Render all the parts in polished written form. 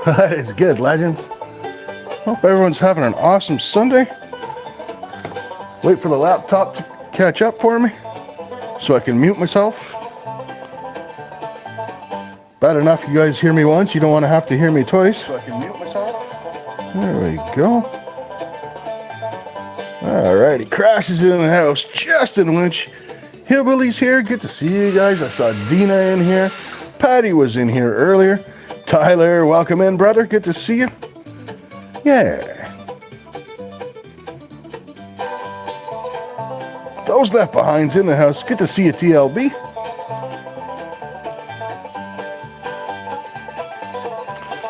That is good, legends. Hope everyone's having an awesome Sunday. Wait for the laptop to catch up for me so I can mute myself. Bad enough you guys hear me once, you don't want to have to hear me twice. So I can mute myself. There we go. Alrighty, crashes in the house. Justin Lynch. Hillbilly's here. Good to see you guys. I saw Dina in here. Patty was in here earlier. Tyler, welcome in, brother. Good to see you. Yeah. Those left behinds in the house. Good to see you, TLB.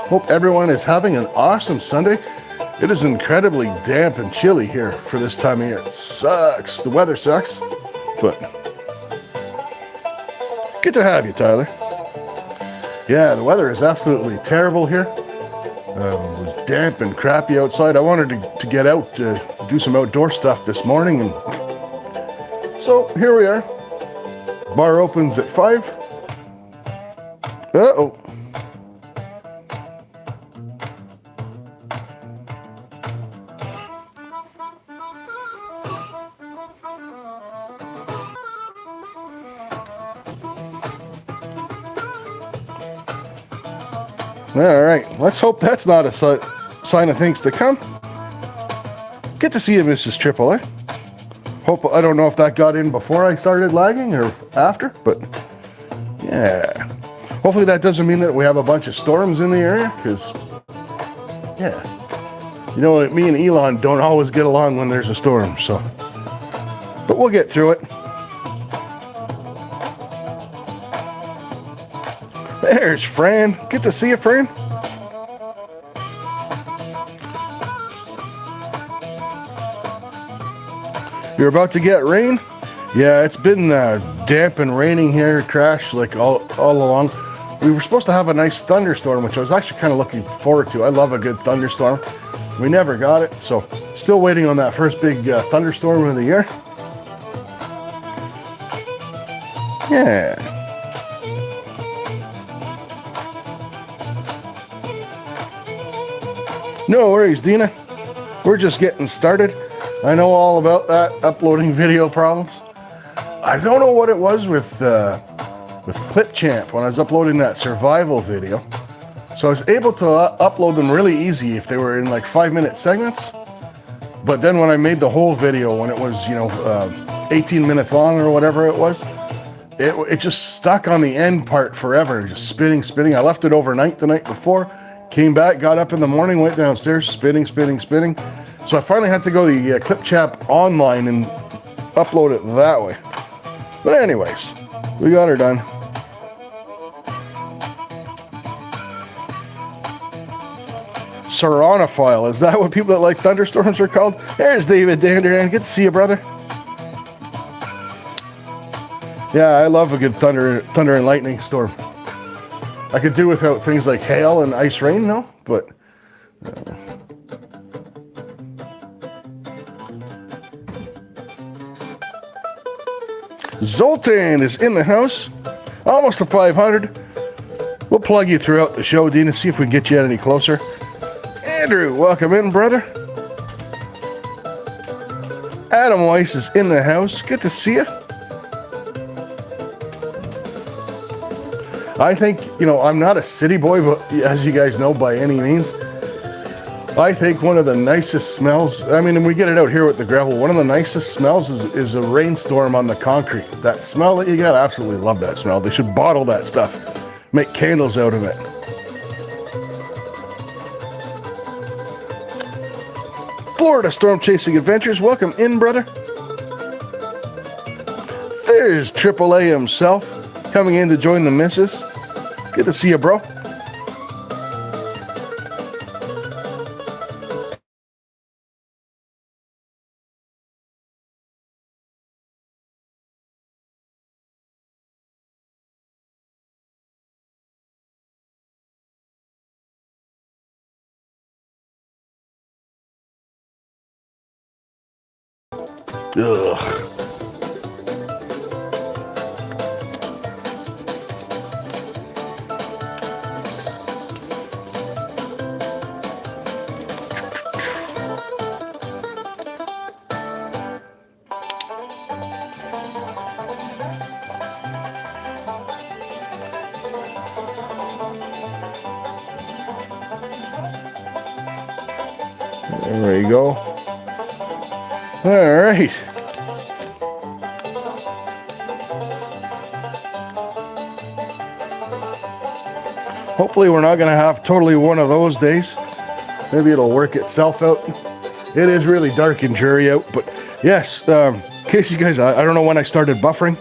Hope everyone is having an awesome Sunday. It is incredibly damp and chilly here for this time of year. It sucks. The weather sucks, but good to have you, Tyler. Yeah, the weather is absolutely terrible here. It was damp and crappy outside. I wanted to get out to do some outdoor stuff this morning, and so here we are. Bar opens at 5. Uh-oh. All right, let's hope that's not a sign of things to come. Good to see you, Mrs. Triple A. Hope, I don't know if that got in before I started lagging or after, but yeah. Hopefully that doesn't mean that we have a bunch of storms in the area, because, yeah. You know, me and Elon don't always get along when there's a storm, so. But we'll get through it. There's Fran. Good to see you, Fran. You're about to get rain? Yeah, it's been damp and raining here, Crash, like all along. We were supposed to have a nice thunderstorm, which I was actually kind of looking forward to. I love a good thunderstorm. We never got it, so still waiting on that first big thunderstorm of the year. Yeah. No worries, Dina. We're just getting started. I know all about that uploading video problems. I don't know what it was with Clipchamp when I was uploading that survival video. So I was able to upload them really easy if they were in like 5-minute segments. But then when I made the whole video, when it was, 18 minutes long or whatever it was, it just stuck on the end part forever, just spinning. I left it overnight the night before. Came back, got up in the morning, went downstairs, spinning. So I finally had to go to the Clipchamp online and upload it that way. But anyways, we got her done. Serranophile, is that what people that like thunderstorms are called? There's David Danderhan. Good to see you, brother. Yeah, I love a good thunder and lightning storm. I could do without things like hail and ice rain, though, but... Zoltan is in the house. Almost to 500. We'll plug you throughout the show, Dina, see if we can get you any closer. Andrew, welcome in, brother. Adam Weiss is in the house. Good to see you. I think, I'm not a city boy, but as you guys know, by any means, I think one of the nicest smells, and we get it out here with the gravel, one of the nicest smells is a rainstorm on the concrete. That smell that you get, I absolutely love that smell. They should bottle that stuff, make candles out of it. Florida Storm Chasing Adventures, welcome in, brother. There's AAA himself, coming in to join the missus. Good to see you, bro. Ugh. There we go. All right. Hopefully we're not going to have totally one of those days. Maybe it'll work itself out. It is really dark and dreary out, but yes, in case you guys, I don't know when I started buffering.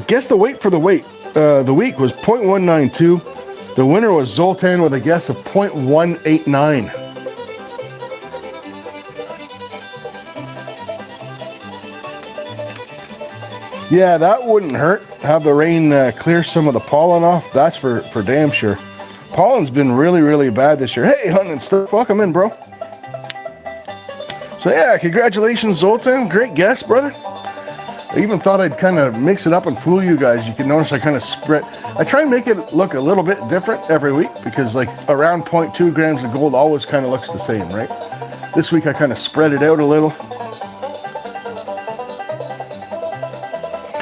Guess the weight for the week was 0.192. The winner was Zoltan with a guess of 0.189. Yeah, that wouldn't hurt. Have the rain clear some of the pollen off. That's for damn sure. Pollen's been really, really bad this year. Hey, hunting and stuff. Welcome in, bro. So yeah, congratulations, Zoltan. Great guess, brother. I even thought I'd kind of mix it up and fool you guys. You can notice I kind of spread. I try and make it look a little bit different every week because like around 0.2 grams of gold always kind of looks the same, right? This week I kind of spread it out a little.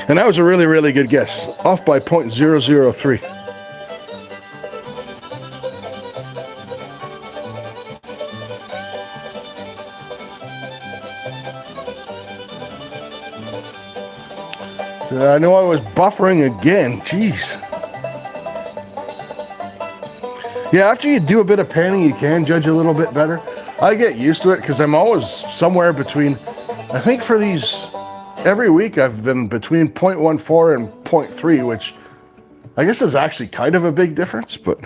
And that was a really, really good guess. Off by 0.003. So I know I was buffering again. Jeez. Yeah, after you do a bit of panning, you can judge a little bit better. I get used to it because I'm always somewhere between, I think for these, every week I've been between 0.14 and 0.3, which I guess is actually kind of a big difference, but.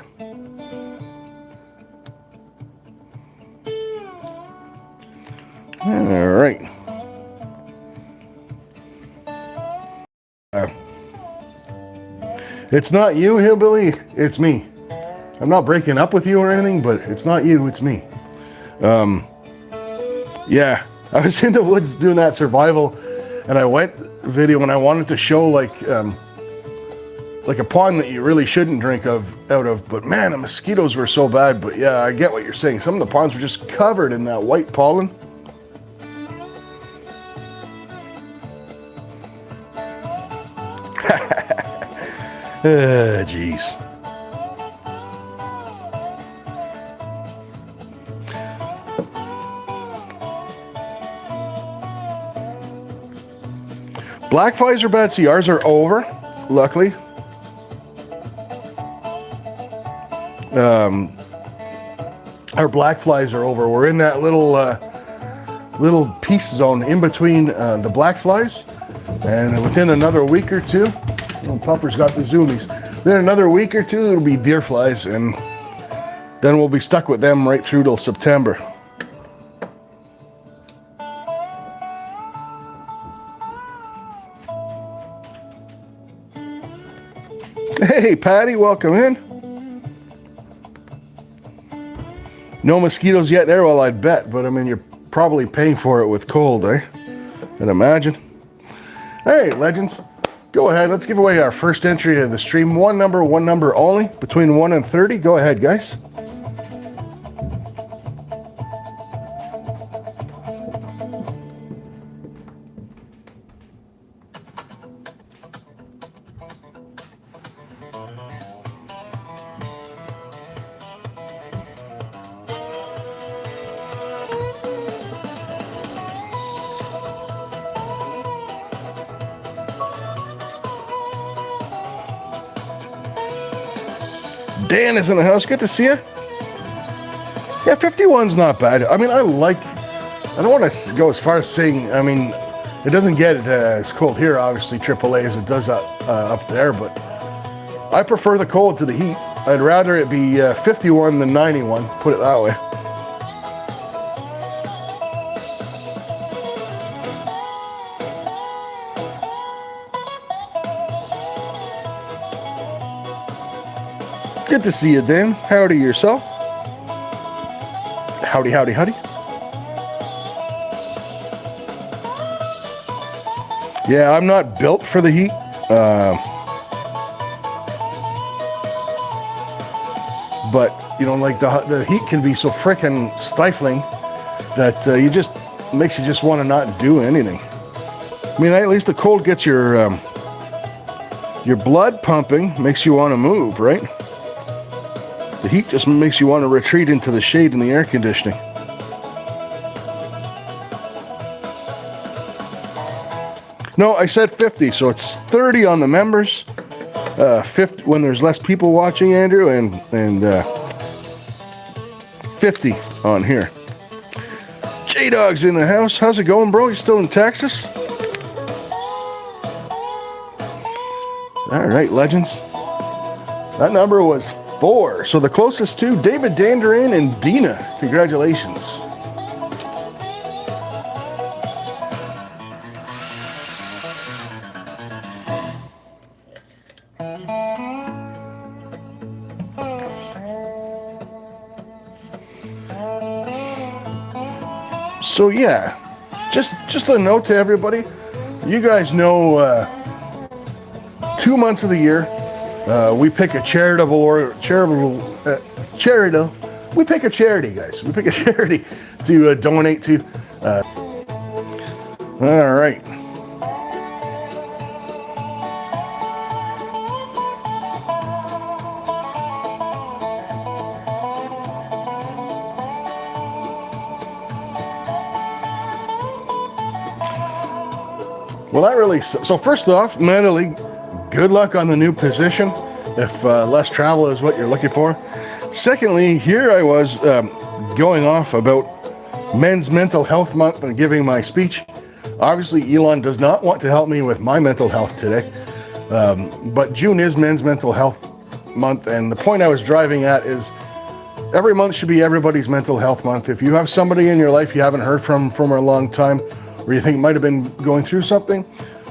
All right. It's not you, Hillbilly, it's me. I'm not breaking up with you or anything, but it's not you, it's me. Yeah, I was in the woods doing that survival, and I went video and I wanted to show like a pond that you really shouldn't drink out of, but man, the mosquitoes were so bad. But yeah, I get what you're saying. Some of the ponds were just covered in that white pollen. Jeez. Black flies are bad. See, ours are over, luckily. Our black flies are over. We're in that little peace zone in between the black flies, and within another week or two, Pupper's got the zoomies. Then another week or two, it'll be deer flies, and then we'll be stuck with them right through till September. Hey, Patty, welcome in. No mosquitoes yet there, well, I'd bet, but I mean, you're probably paying for it with cold, eh? I'd imagine. Hey, legends. Go ahead, let's give away our first entry to the stream. One number only, between 1 and 30. Go ahead, guys. Dan is in the house. Good to see you. Yeah, 51's not bad. I mean, I don't want to go as far as saying, I mean, it doesn't get as cold here, obviously, AAA, as it does up there, but I prefer the cold to the heat. I'd rather it be 51 than 91, put it that way. Good to see you, Dan. Howdy yourself. Howdy, howdy, howdy. Yeah, I'm not built for the heat. But, you know, like the heat can be so frickin' stifling that makes you just want to not do anything. I mean, at least the cold gets your blood pumping, makes you want to move, right? The heat just makes you want to retreat into the shade and the air conditioning. No, I said 50, so it's 30 on the members. 50 when there's less people watching, Andrew, and 50 on here. J-Dog's in the house. How's it going, bro? You still in Texas? All right, legends. That number was 4. So the closest two, David Danderin and Dina. Congratulations. So yeah, just a note to everybody. You guys know 2 months of the year, we pick a we pick a charity, guys. We pick a charity to donate to. All right. Well, not really. So first off, Natalie, good luck on the new position, if less travel is what you're looking for. Secondly, here I was going off about Men's Mental Health Month and giving my speech. Obviously, Elon does not want to help me with my mental health today, but June is Men's Mental Health Month, and the point I was driving at is every month should be everybody's mental health month. If you have somebody in your life you haven't heard from a long time, or you think might have been going through something,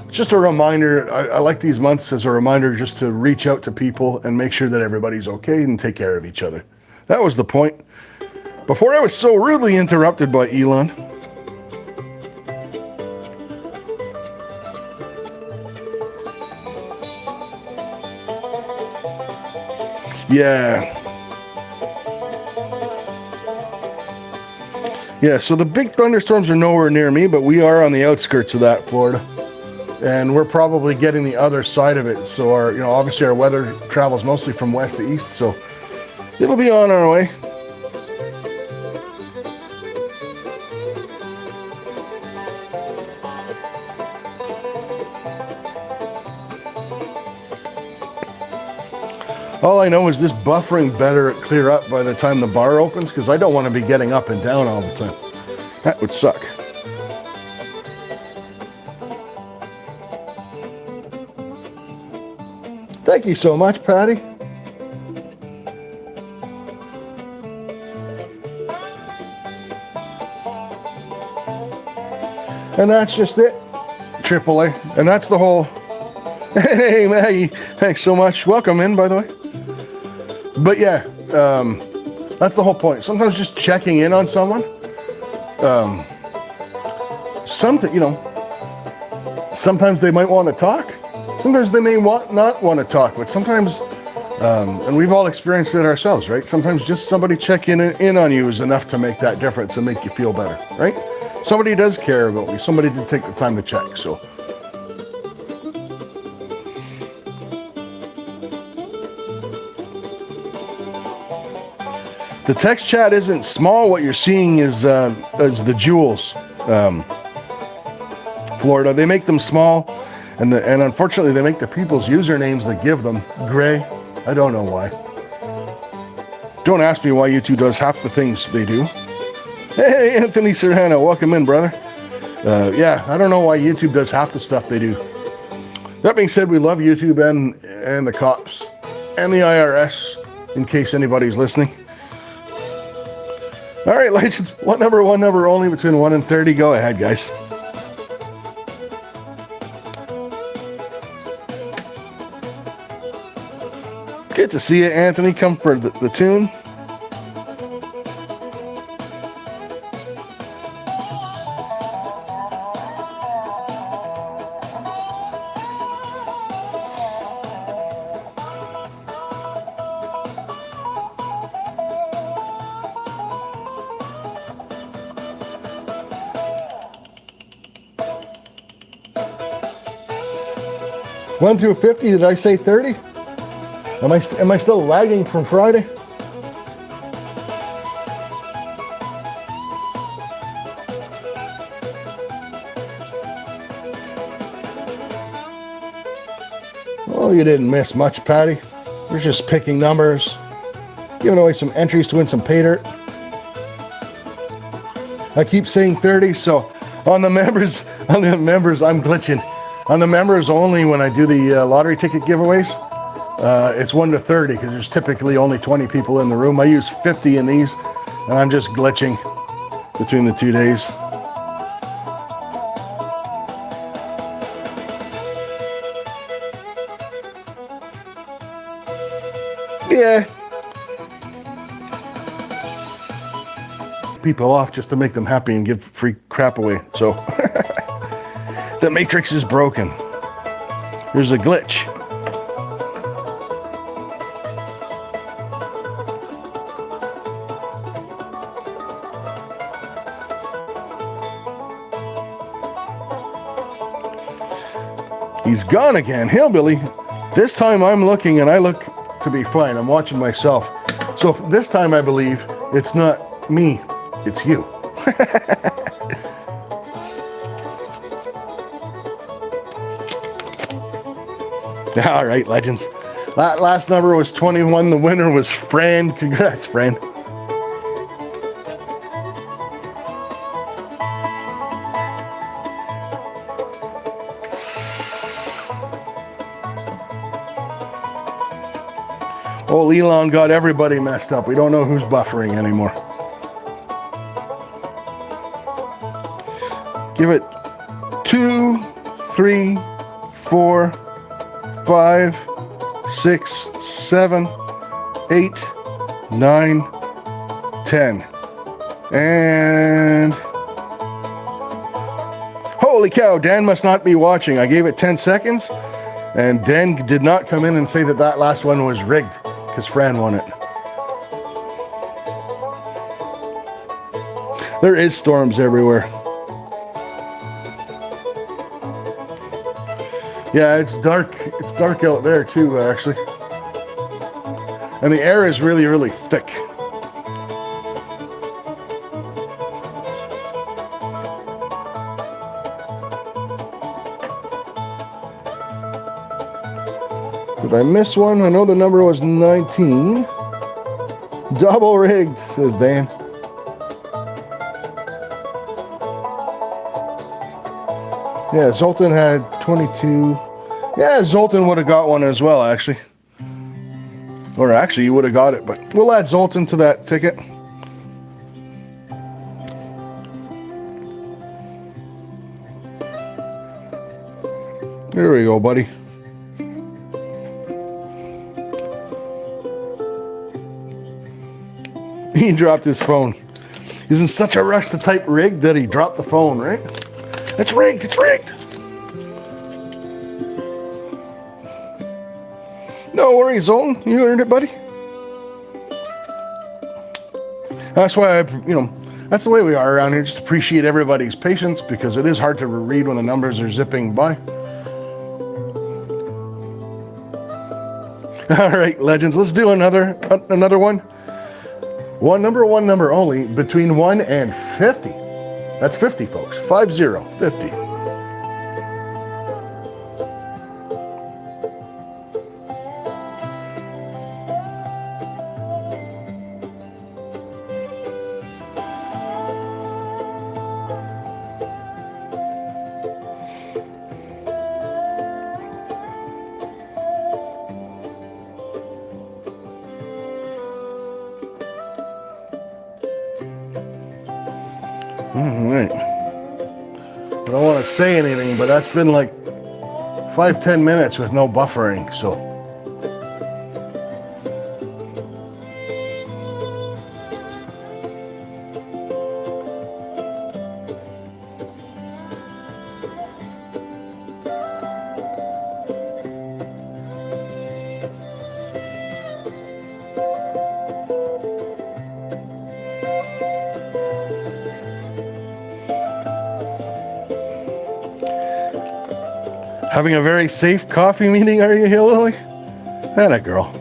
it's just a reminder. I like these months as a reminder just to reach out to people and make sure that everybody's okay and take care of each other. That was the point. Before I was so rudely interrupted by Elon. Yeah, so the big thunderstorms are nowhere near me, but we are on the outskirts of that, Florida. And we're probably getting the other side of it. So obviously our weather travels mostly from west to east, so it'll be on our way. All I know is this buffering better clear up by the time the bar opens, because I don't want to be getting up and down all the time. That would suck. Thank you so much, Patty. And that's just it. AAA. And that's the whole... Hey, Maggie. Thanks so much. Welcome in, by the way. But yeah, that's the whole point. Sometimes just checking in on someone. Sometimes they might want to talk. Sometimes they may not want to talk, but sometimes, and we've all experienced it ourselves, right? Sometimes just somebody checking in on you is enough to make that difference and make you feel better, right? Somebody does care about you. Somebody did take the time to check, so. The text chat isn't small. What you're seeing is the jewels, Florida. They make them small, and unfortunately they make the people's usernames that give them gray. I don't know why. Don't ask me why YouTube does half the things they do. Hey, Anthony Serrano, welcome in, brother. Yeah, I don't know why YouTube does half the stuff they do. That being said, we love YouTube and the cops and the IRS, in case anybody's listening. All right, legends. One number only between 1 and 30. Go ahead, guys. Good to see you, Anthony. Come for the tune. One through 50, did I say 30? Am I still lagging from Friday? you didn't miss much, Patty. You're just picking numbers, giving away some entries to win some pay dirt. I keep saying 30, so on the members, I'm glitching. On the members only, when I do the lottery ticket giveaways, it's 1 to 30 because there's typically only 20 people in the room. I use 50 in these, and I'm just glitching between the 2 days. Yeah. People off just to make them happy and give free crap away. So the matrix is broken. There's a glitch. He's gone again, Hillbilly. This time I'm looking and I look to be fine. I'm watching myself. So this time I believe it's not me, it's you. All right, legends. That last number was 21. The winner was Fran. Congrats, Fran. Oh, Elon got everybody messed up. We don't know who's buffering anymore. Give it 2, 3, 4, 5, 6, 7, 8, 9, 10. And holy cow, Dan must not be watching. I gave it 10 seconds, and Dan did not come in and say that that last one was rigged because Fran won it. There is storms everywhere. Yeah, it's dark. It's dark out there too, actually. And the air is really, really thick. Did I miss one? I know the number was 19. Double rigged, says Dan. Yeah, Zoltan had 22. Yeah, Zoltan would have got one as well, actually. Or actually, he would have got it, but we'll add Zoltan to that ticket. There we go, buddy. He dropped his phone. He's in such a rush to type rigged that he dropped the phone, right? It's rigged, it's rigged. No worries, Zoltan. You earned it, buddy. That's why that's the way we are around here. Just appreciate everybody's patience because it is hard to read when the numbers are zipping by. All right, legends. Let's do another one. One number only between 1 and 50. That's 50, folks. 50, 50. All right. I don't want to say anything, but that's been like 5-10 minutes with no buffering, so. Having a very safe coffee meeting, are you, Hillbilly? Atta girl.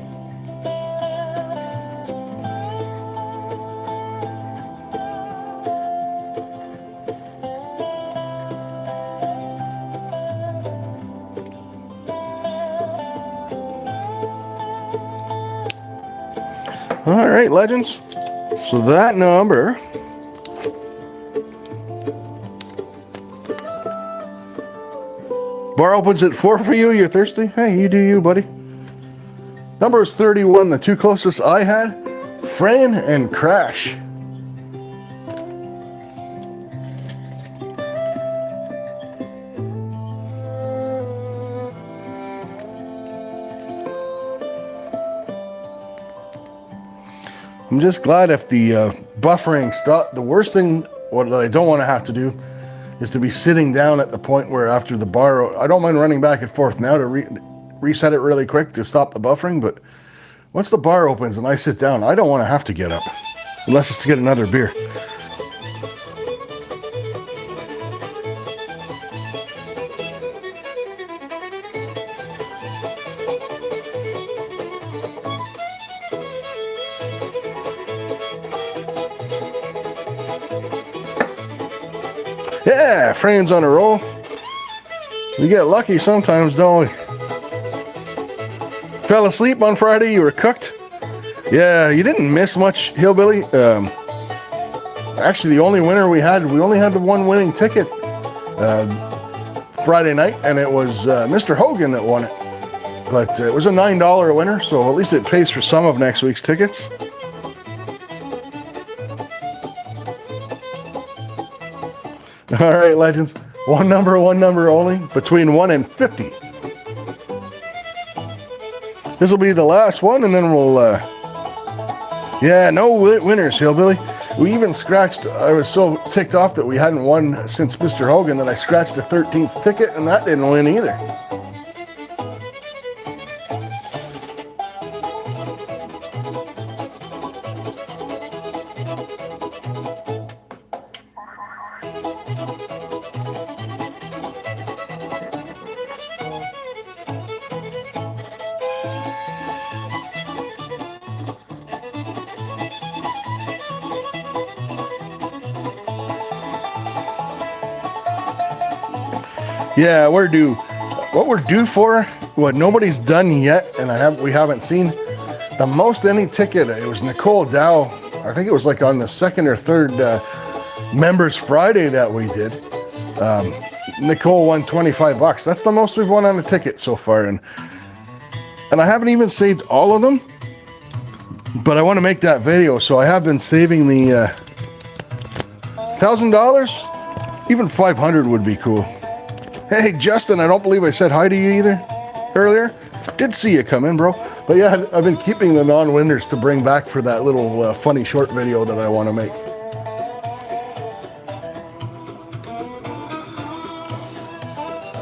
All right, legends. So that number bar opens at 4 for you. You're thirsty? Hey, you do you, buddy. Number is 31. The two closest I had, Fran and Crash. I'm just glad if the buffering stopped. The worst thing what I don't want to have to do is to be sitting down at the point where after the bar, I don't mind running back and forth now to reset it really quick to stop the buffering, but once the bar opens and I sit down, I don't want to have to get up unless it's to get another beer. Yeah, Fran's on a roll. We get lucky sometimes, don't we? Fell asleep on Friday, you were cooked. Yeah, you didn't miss much, Hillbilly. Actually, the only winner we only had the one winning ticket Friday night, and it was Mr. Hogan that won it. But it was a $9 winner, so at least it pays for some of next week's tickets. All right, legends. One number only, between 1 and 50. This will be the last one, and then we'll, yeah, no winners, Hillbilly. We even scratched, I was so ticked off that we hadn't won since Mr. Hogan that I scratched the 13th ticket, and that didn't win either. Yeah, we're due. What we're due for, what nobody's done yet, and we haven't seen the most any ticket. It was Nicole Dow. I think it was like on the second or third Members Friday that we did. Nicole won $25. That's the most we've won on a ticket so far, and I haven't even saved all of them. But I want to make that video, so I have been saving the $1,000. Even 500 would be cool. Hey, Justin, I don't believe I said hi to you either earlier. Did see you come in, bro. But yeah, I've been keeping the non-winners to bring back for that little funny short video that I want to make.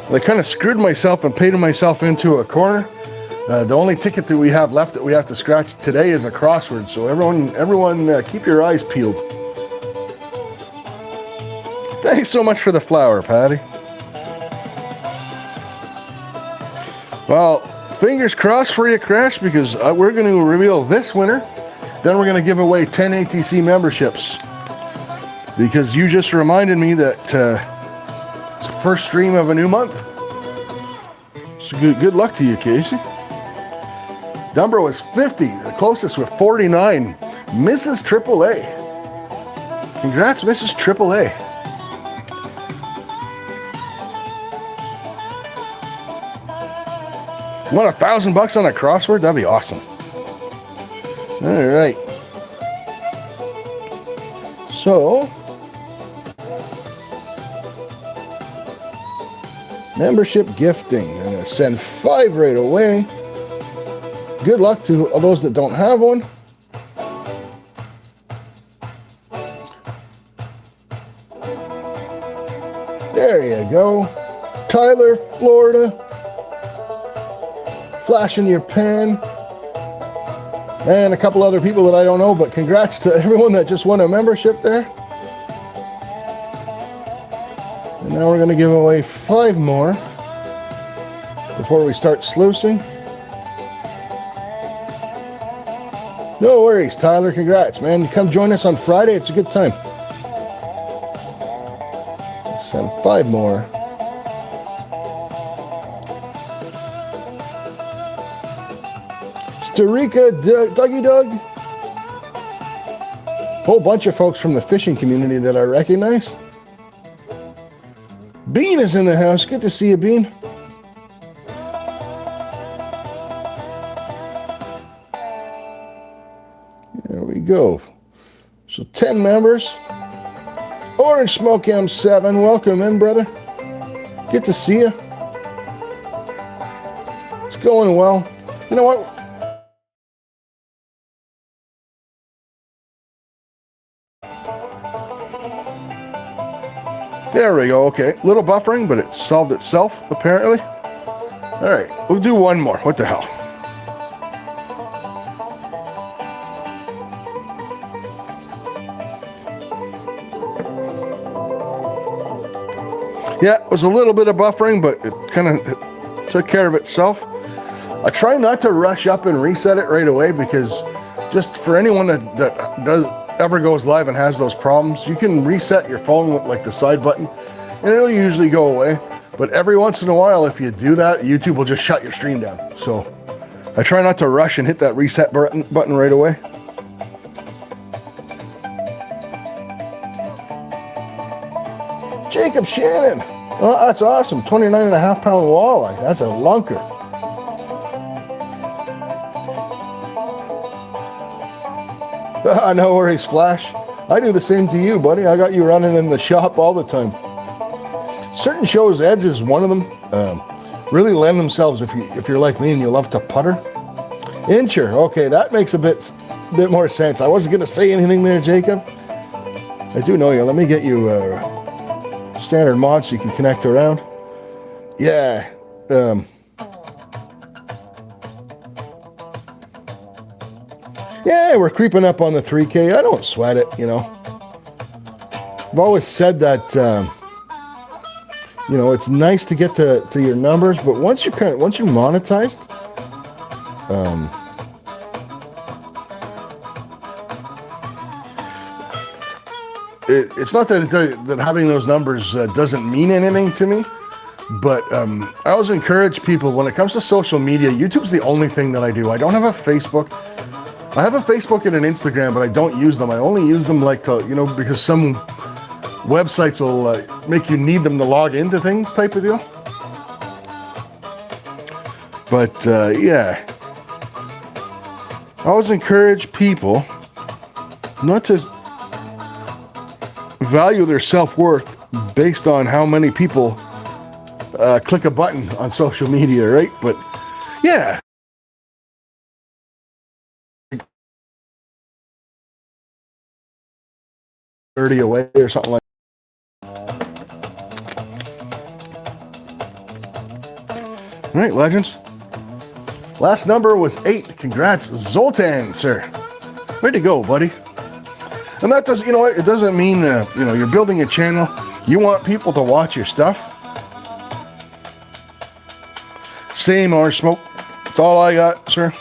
I kind of screwed myself and painted myself into a corner. The only ticket that we have left that we have to scratch today is a crossword. So everyone keep your eyes peeled. Thanks so much for the flower, Patty. Well, fingers crossed for you, Crash, because we're going to reveal this winner. Then we're going to give away 10 ATC memberships. Because you just reminded me that it's the first stream of a new month. So good luck to you, Casey. Number was 50, the closest with 49. Mrs. AAA. Congrats, Mrs. AAA. Want $1,000 on a crossword? That'd be awesome. All right. So, membership gifting. I'm going to send 5 right away. Good luck to all those that don't have one. There you go. Tyler, Florida. Flash in your pan. And a couple other people that I don't know, but congrats to everyone that just won a membership there. And now we're going to give away 5 more before we start sluicing. No worries, Tyler. Congrats, man. Come join us on Friday. It's a good time. Let's send 5 more. Costa Rica, Dougie Doug. Whole bunch of folks from the fishing community that I recognize. Bean is in the house. Good to see you, Bean. There we go. So 10 members. Orange Smoke M7, welcome in, brother. Good to see you. It's going well. You know what? There we go. Okay, little buffering, but it solved itself, apparently. All right, we'll do one more. What the hell? Yeah, it was a little bit of buffering, but it kind of took care of itself. I try not to rush up and reset it right away, because just for anyone that ever goes live and has those problems, you can reset your phone with like the side button and it'll usually go away. But every once in a while, if you do that, YouTube will just shut your stream down. So I try not to rush and hit that reset button right away. Jacob Shannon. Oh, that's awesome. 29.5 pound walleye. That's a lunker. No worries, Flash. I do the same to you, buddy. I got you running in the shop all the time. Certain shows, Ed's is one of them, really lend themselves if you're like me and you love to putter. Incher. Okay, that makes a bit more sense. I wasn't going to say anything there, Jacob. I do know you. Let me get you standard mod so you can connect around. Yeah. Yeah, we're creeping up on the 3K. I don't sweat it, you know. I've always said that, you know, it's nice to get to your numbers, but once you're monetized, it's not that having those numbers doesn't mean anything to me, but I always encourage people, when it comes to social media, YouTube's the only thing that I do. I don't have a Facebook. I have a Facebook and an Instagram, but I don't use them. I only use them like to, you know, because some websites will make you need them to log into things type of deal. But yeah, I always encourage people not to value their self-worth based on how many people click a button on social media, right? But yeah. $30 away or something like that. All right, legends. Last number was 8. Congrats, Zoltan, sir. Way to go, buddy. And that doesn't, you know what? It doesn't mean, you know, you're building a channel. You want people to watch your stuff. Same, Orange Smoke. That's all I got, sir.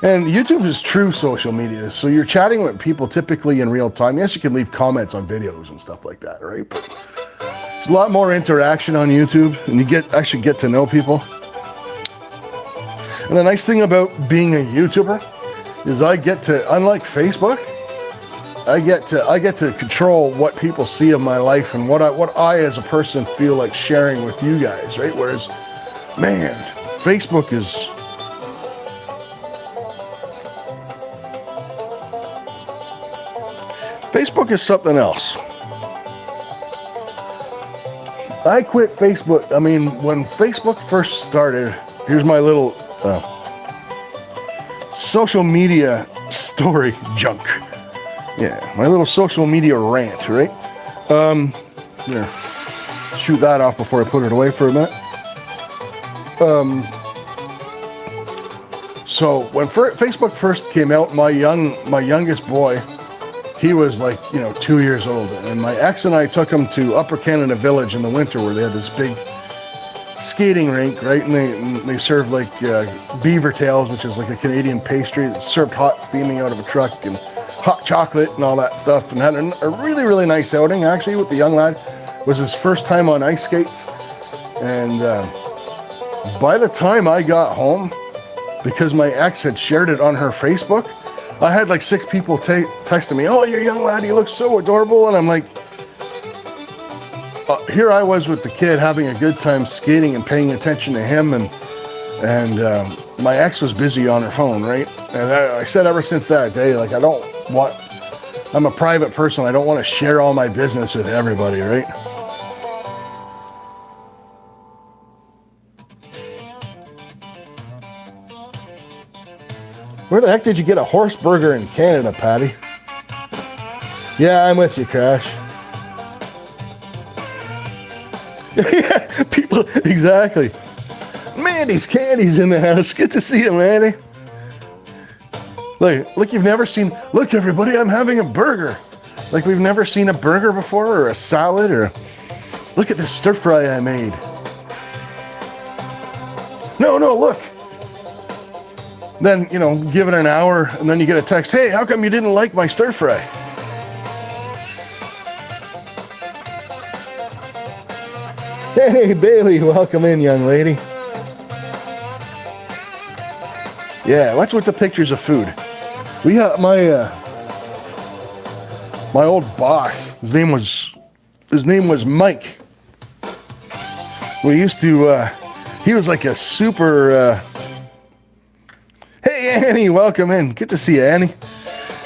And YouTube is true social media, so you're chatting with people typically in real time. Yes, you can leave comments on videos and stuff like that, right? But there's a lot more interaction on YouTube, and you actually get to know people. And the nice thing about being a YouTuber is I get to, unlike Facebook, I get to control what people see of my life and what I as a person feel like sharing with you guys, right? Whereas, man, Facebook is something else. I quit Facebook. I mean, when Facebook first started, here's my little social media story junk. Yeah, my little social media rant, right? Yeah, shoot that off before I put it away for a minute. So when Facebook first came out, my youngest boy, he was like, you know, 2 years old, and my ex and I took him to Upper Canada Village in the winter, where they had this big skating rink, right? And they served like beaver tails, which is like a Canadian pastry. It served hot, steaming out of a truck, and hot chocolate and all that stuff, and had a really, really nice outing actually with the young lad. It was his first time on ice skates, and by the time I got home, because my ex had shared it on her Facebook, I had like 6 people texting me, "Oh, your young lad, he looks so adorable," and I'm like, here I was with the kid having a good time skating and paying attention to him, and my ex was busy on her phone, right? And I said ever since that day, like, I'm a private person. I don't want to share all my business with everybody, right? Where the heck did you get a horse burger in Canada, Patty? Yeah, I'm with you, Crash. Yeah, people, exactly. Mandy's Candy's in the house. Good to see you, Mandy. Look, you've never seen, look, everybody, I'm having a burger. Like, we've never seen a burger before, or a salad, or look at this stir fry I made. No, look. Then, give it an hour, and then you get a text, "Hey, how come you didn't like my stir fry?" Hey, Bailey, welcome in, young lady. Yeah, what's with the pictures of food? We have my old boss. His name was Mike. We used to. He was like a super. Hey, Annie, welcome in. Good to see you, Annie.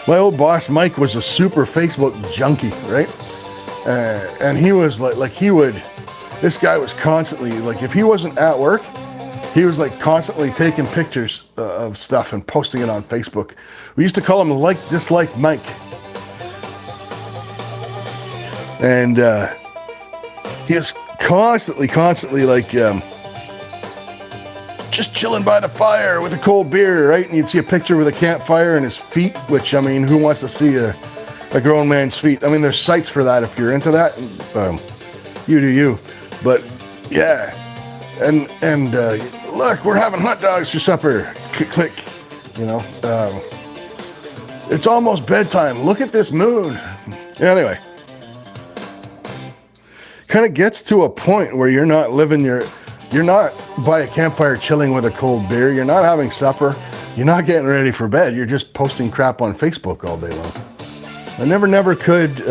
My old boss, Mike, was a super Facebook junkie, right? And he was this guy was constantly, like, if he wasn't at work, he was like constantly taking pictures of stuff and posting it on Facebook. We used to call him Like Dislike Mike. And he was constantly like, just chilling by the fire with a cold beer, right? And you'd see a picture with a campfire and his feet, which, I mean, who wants to see a grown man's feet? I mean, there's sites for that if you're into that. You do you. But yeah, and look, we're having hot dogs for supper. Click. It's almost bedtime. Look at this moon. Anyway, kind of gets to a point where you're not by a campfire chilling with a cold beer. You're not having supper. You're not getting ready for bed. You're just posting crap on Facebook all day long. I never could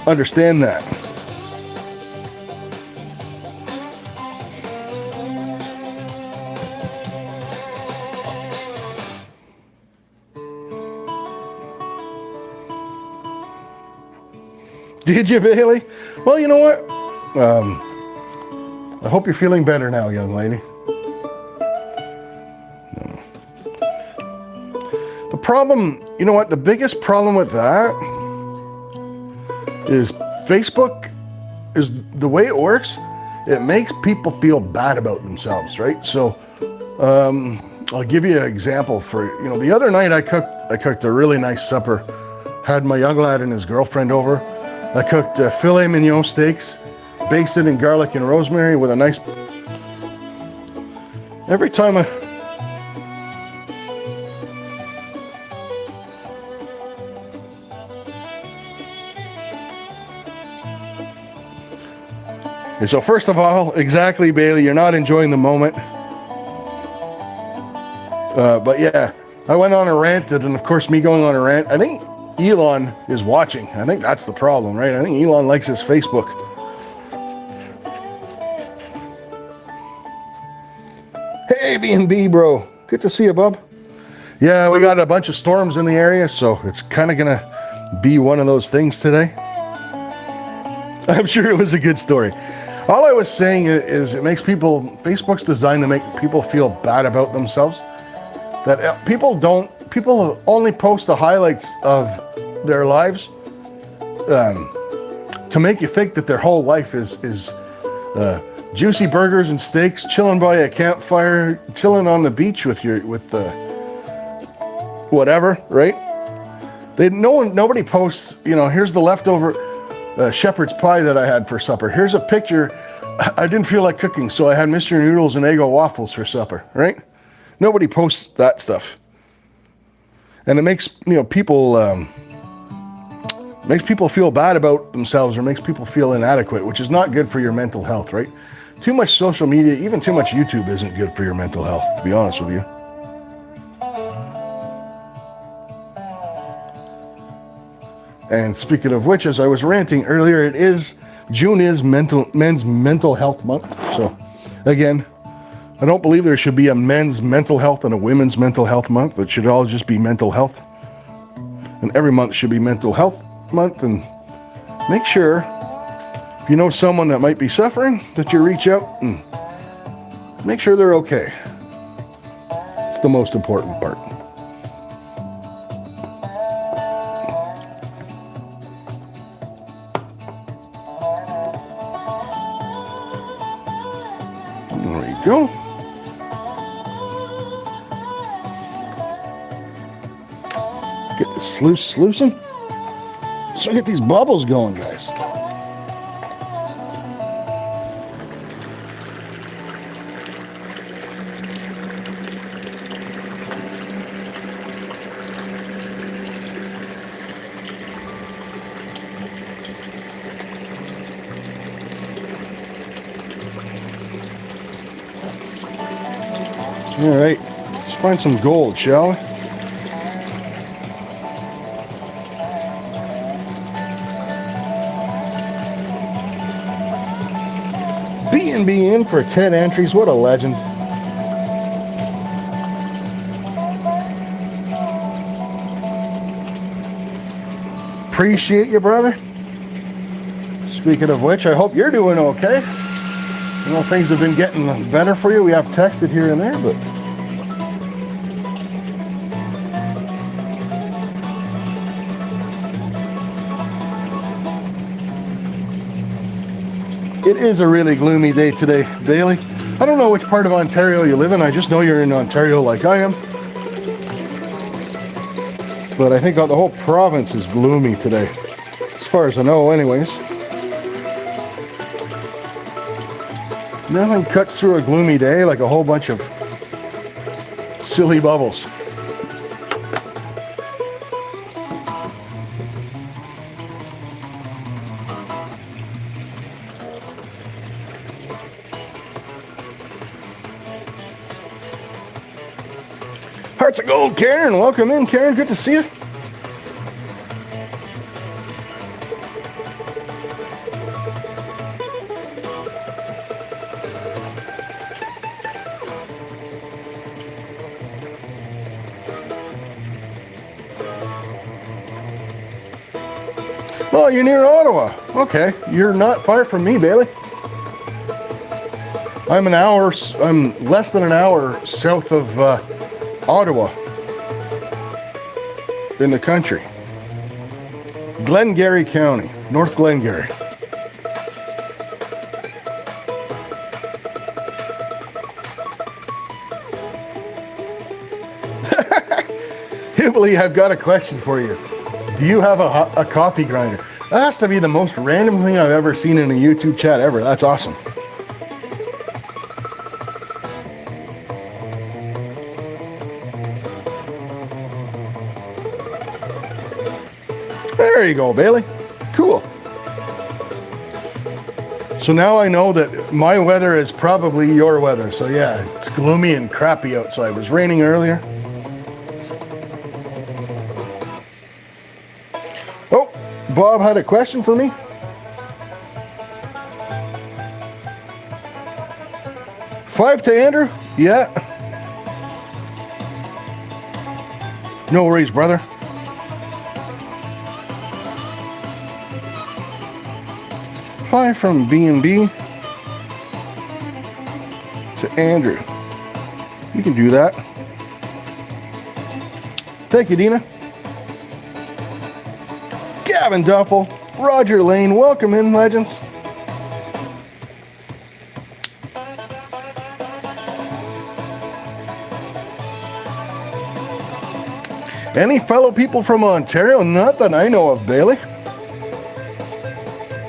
understand that. Did you, Bailey? Well, you know what? I hope you're feeling better now, young lady. The problem, you know what? The biggest problem with that is Facebook is the way it works. It makes people feel bad about themselves, right? So, I'll give you an example. The other night I cooked a really nice supper. Had my young lad and his girlfriend over. I cooked filet mignon steaks, basted in garlic and rosemary with a nice. Every time So first of all, exactly, Bailey, you're not enjoying the moment. But yeah, I went on a rant, and of course, me going on a rant, I think Elon is watching. I think that's the problem, right? I think Elon likes his Facebook. Hey, B&B, bro. Good to see you, bub. Yeah, we got a bunch of storms in the area, so it's kind of going to be one of those things today. I'm sure it was a good story. All I was saying is it makes Facebook's designed to make people feel bad about themselves. That people only post the highlights of their lives to make you think that their whole life is juicy burgers and steaks, chilling by a campfire, chilling on the beach with whatever, right? Nobody posts, here's the leftover shepherd's pie that I had for supper. Here's a picture. I didn't feel like cooking, so I had Mr. Noodles and Eggo waffles for supper, right? Nobody posts that stuff. And it makes, people feel bad about themselves, or makes people feel inadequate, which is not good for your mental health, right? Too much social media, even too much YouTube isn't good for your mental health, to be honest with you. And speaking of which, as I was ranting earlier, June is men's mental health month. So again, I don't believe there should be a men's mental health and a women's mental health month. It should all just be mental health. And every month should be mental health month. And make sure, if you know someone that might be suffering, that you reach out and make sure they're okay. It's the most important part. There you go. Get the sluicing. So get these bubbles going, guys. All right, let's find some gold, shall we? B&B in for 10 entries. What a legend. Appreciate you, brother. Speaking of which, I hope you're doing okay. I know things have been getting better for you. We have texted here and there, but it is a really gloomy day today, Bailey. I don't know which part of Ontario you live in. I just know you're in Ontario like I am. But I think the whole province is gloomy today, as far as I know anyways. Nothing cuts through a gloomy day like a whole bunch of silly bubbles. Hearts of Gold, Karen. Welcome in, Karen. Good to see you. Oh, you're near Ottawa. Okay, you're not far from me, Bailey. I'm less than an hour south of Ottawa in the country. Glengarry County, North Glengarry. Hibbley, I've got a question for you. Do you have a coffee grinder? That has to be the most random thing I've ever seen in a YouTube chat ever. That's awesome. There you go, Bailey. Cool. So now I know that my weather is probably your weather. So yeah, it's gloomy and crappy outside. It was raining earlier. Oh, Bob had a question for me. $5 to Andrew? Yeah. No worries, brother. $5 from B&B to Andrew. You can do that. Thank you, Dina. Gavin Duffel, Roger Lane, welcome in, legends. Any fellow people from Ontario? Not that I know of, Bailey.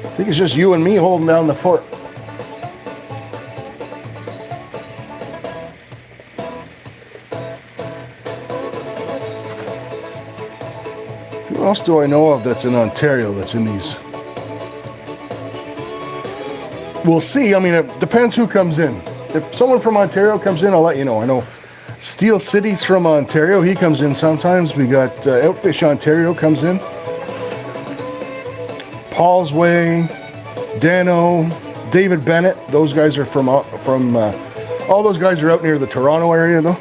I think it's just you and me holding down the fort. Who else do I know of that's in Ontario that's in these? We'll see. I mean, it depends who comes in. If someone from Ontario comes in, I'll let you know. I know Steel City's from Ontario. He comes in sometimes. We got Outfish Ontario comes in. Paul's Way, Dano, David Bennett. Those guys are from all those guys are out near the Toronto area though.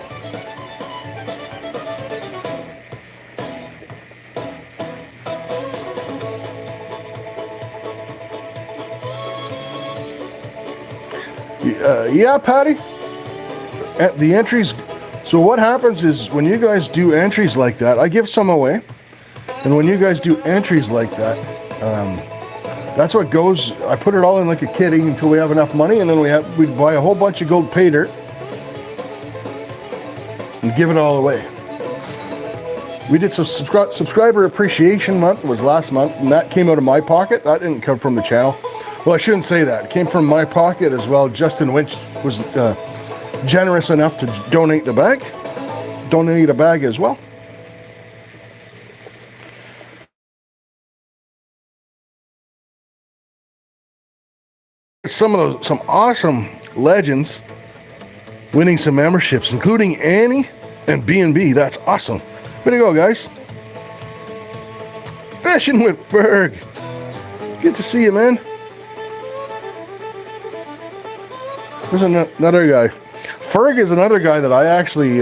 Yeah, Patty. The entries. So what happens is when you guys do entries like that, I give some away, and when you guys do entries like that, that's what goes. I put it all in like a kitty until we have enough money, and then we buy a whole bunch of gold pay dirt and give it all away. We did some subscriber appreciation month was last month, and that came out of my pocket. That didn't come from the channel. Well, I shouldn't say that. It came from my pocket as well. Justin Winch was generous enough to donate a bag as well. Some awesome legends winning some memberships, including Annie and B&B. That's awesome. Way to go, guys. Fishing with Ferg. Good to see you, man. There's another guy. Ferg is another guy that I actually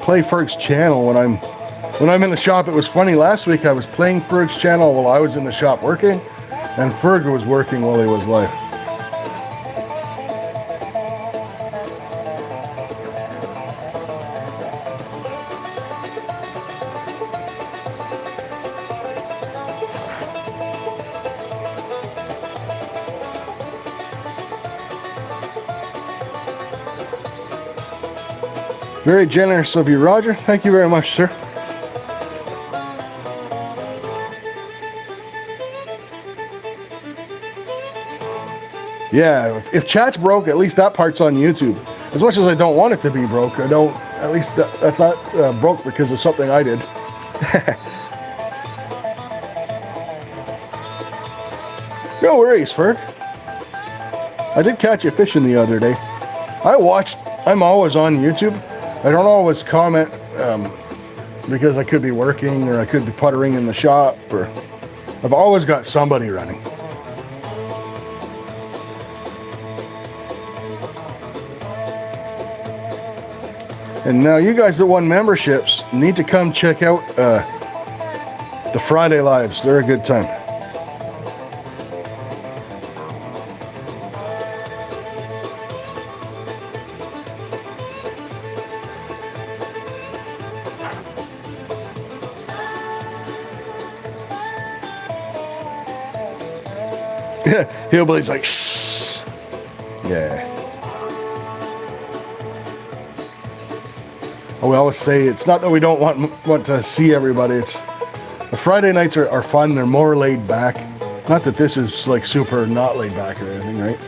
play Ferg's channel when I'm in the shop. It was funny, last week I was playing Ferg's channel while I was in the shop working, and Ferg was working while he was live. Very generous of you, Roger. Thank you very much, sir. Yeah, if chat's broke, at least that part's on YouTube. As much as I don't want it to be broke, I don't. At least that's not broke because of something I did. No worries, Ferg. I did catch you fishing the other day. I'm always on YouTube. I don't always comment because I could be working or I could be puttering in the shop, or I've always got somebody running. And now you guys that won memberships need to come check out the Friday lives. They're a good time. Hillbilly's like, shh. Yeah. We always say it's not that we don't want to see everybody. It's the Friday nights are fun. They're more laid back. Not that this is like super not laid back or anything, right?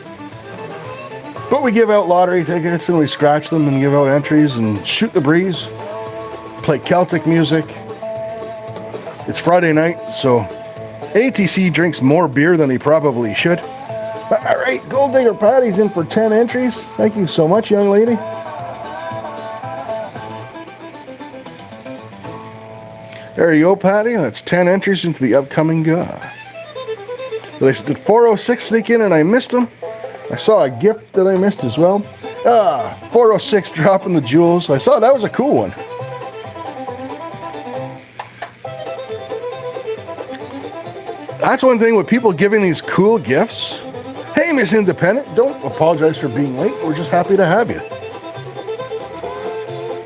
But we give out lottery tickets and we scratch them and give out entries and shoot the breeze. Play Celtic music. It's Friday night, so ATC drinks more beer than he probably should. All right, Gold Digger Patty's in for 10 entries. Thank you so much, young lady. There you go, Patty. That's 10 entries into the upcoming guy. Did 406 sneak in and I missed them? I saw a gift that I missed as well. 406 dropping the jewels. I saw that was a cool one. That's one thing with people giving these cool gifts. Hey, Miss Independent, don't apologize for being late. We're just happy to have you.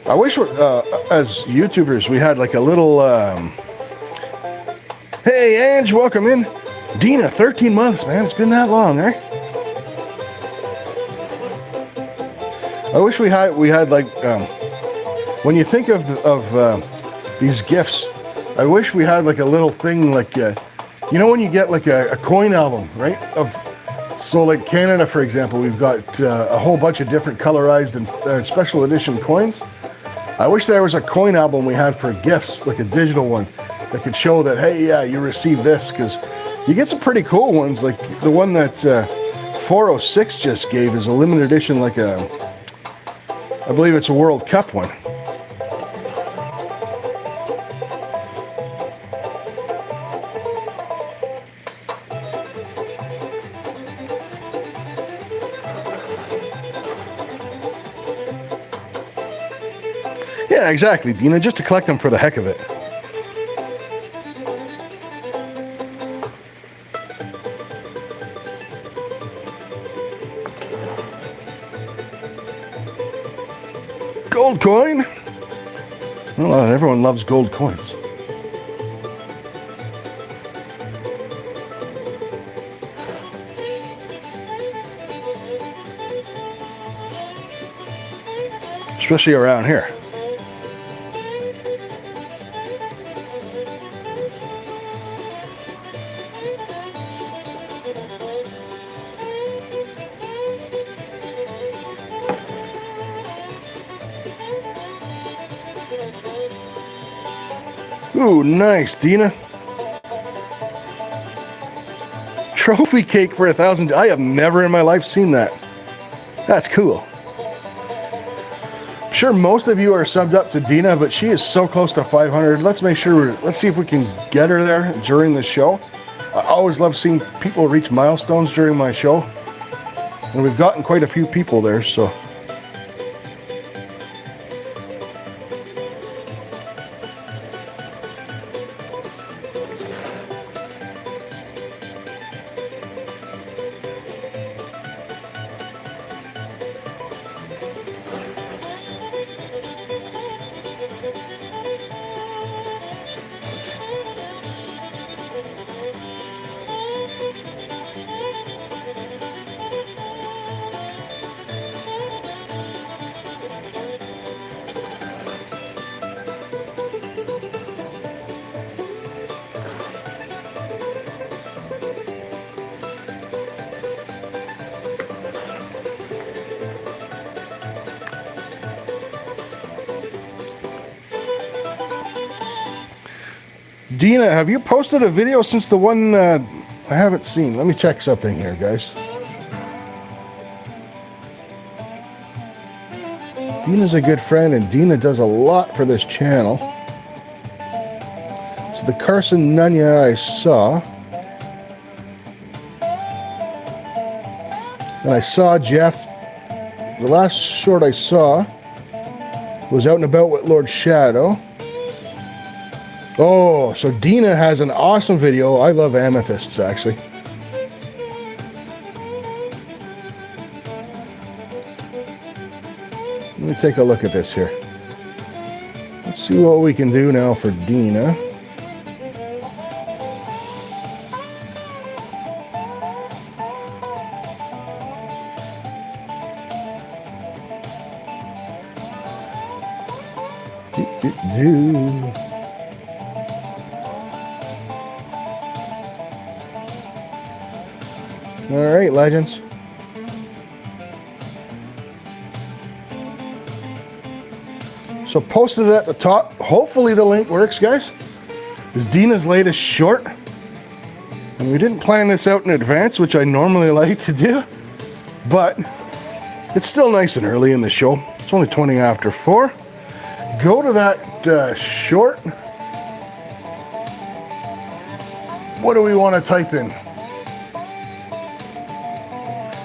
I wish as YouTubers we had like a little, hey, Ange, welcome in. Dina, 13 months, man. It's been that long, eh? I wish we had like, when you think of these gifts, I wish we had like a little thing like, you know when you get like a coin album, right? So like Canada, for example, we've got a whole bunch of different colorized and special edition coins. I wish there was a coin album we had for gifts, like a digital one, that could show that, hey, yeah, you received this, because you get some pretty cool ones, like the one that 406 just gave is a limited edition, like I believe it's a World Cup one. Yeah, exactly, Dina, just to collect them for the heck of it. Gold coin. Well, everyone loves gold coins. Especially around here. Ooh, nice, Dina. Trophy cake for 1,000. I have never in my life seen that. That's cool. I'm sure most of you are subbed up to Dina, but she is so close to 500. Let's see if we can get her there during the show. I always love seeing people reach milestones during my show. And we've gotten quite a few people there, so. Dina, have you posted a video since the one I haven't seen? Let me check something here, guys. Dina's a good friend, and Dina does a lot for this channel. So the Carson Nunya I saw. And I saw Jeff. The last short I saw was Out and About with Lord Shadow. Oh, so Dina has an awesome video. I love amethysts, actually. Let me take a look at this here. Let's see what we can do now for Dina. All right, legends. So posted it at the top. Hopefully the link works, guys. It's Dina's latest short. And we didn't plan this out in advance, which I normally like to do. But it's still nice and early in the show. It's only 20 after 4. Go to that short. What do we want to type in?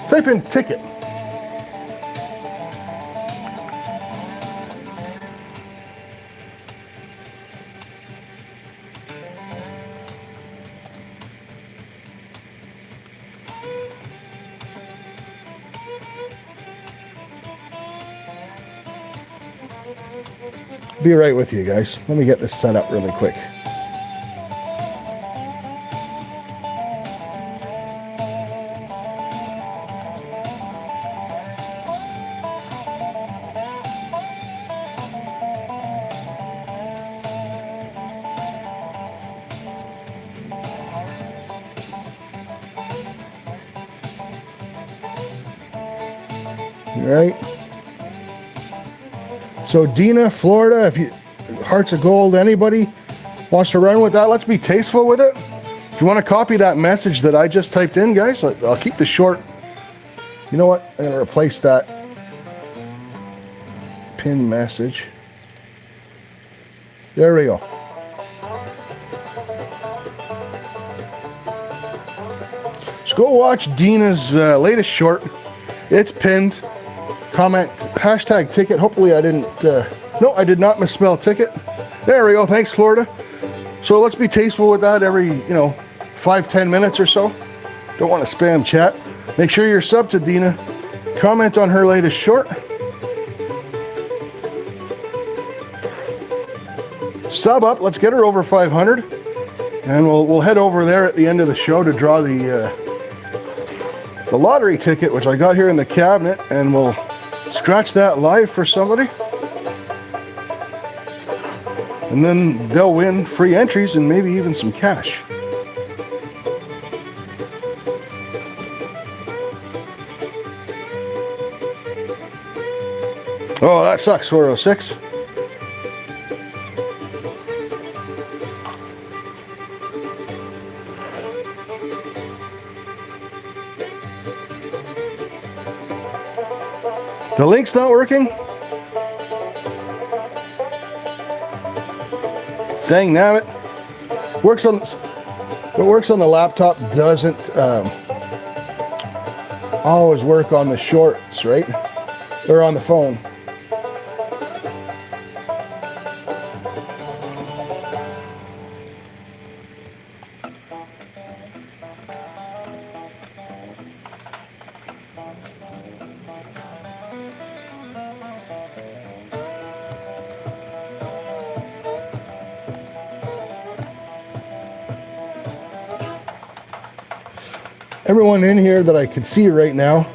Type in ticket. Be right with you guys. Let me get this set up really quick. All right. So Dina, Florida, if you Hearts of Gold, anybody wants to run with that, let's be tasteful with it. If you want to copy that message that I just typed in, guys, I'll keep the short. You know what? I'm going to replace that pin message. There we go. So go watch Dina's latest short. It's pinned. Comment hashtag ticket. Hopefully I didn't. No, No, I did not misspell ticket. There we go. Thanks, Florida. So let's be tasteful with that every, 5-10 minutes or so. Don't want to spam chat. Make sure you're sub to Dina. Comment on her latest short. Sub up. Let's get her over 500. And we'll head over there at the end of the show to draw the lottery ticket, which I got here in the cabinet, and we'll scratch that live for somebody. And then they'll win free entries and maybe even some cash. Oh, that sucks, 406. The link's not working? Dang nabbit. What works on the laptop doesn't always work on the shorts, right? Or on the phone. Everyone in here that I could see right now,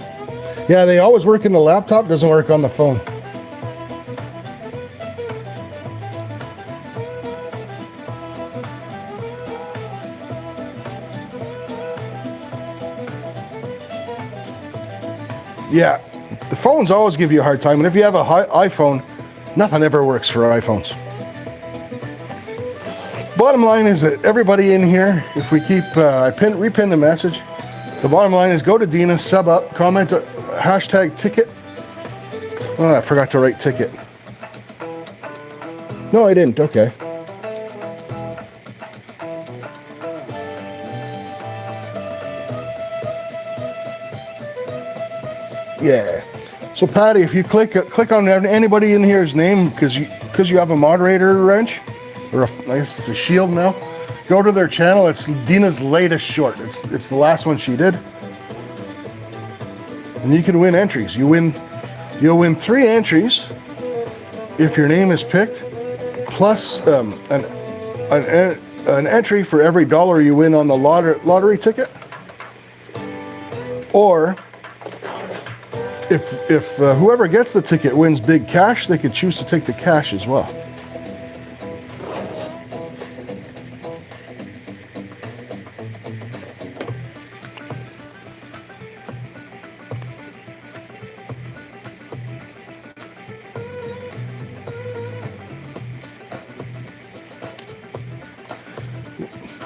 yeah, they always work in the laptop, doesn't work on the phone. Yeah, the phones always give you a hard time, and if you have a iPhone, nothing ever works for iPhones. Bottom line is that everybody in here, if we keep, repin the message. The bottom line is go to Dina, sub up, comment hashtag ticket. Oh, I forgot to write ticket. No, I didn't. Okay. Yeah. So Patty, if you click on anybody in here's name because you have a moderator wrench or a shield now. Go to their channel. It's Dina's latest short. It's the last one she did. And you can win entries. You'll win 3 entries if your name is picked, plus an entry for every $1 you win on the lottery ticket. Or if whoever gets the ticket wins big cash, they could choose to take the cash as well.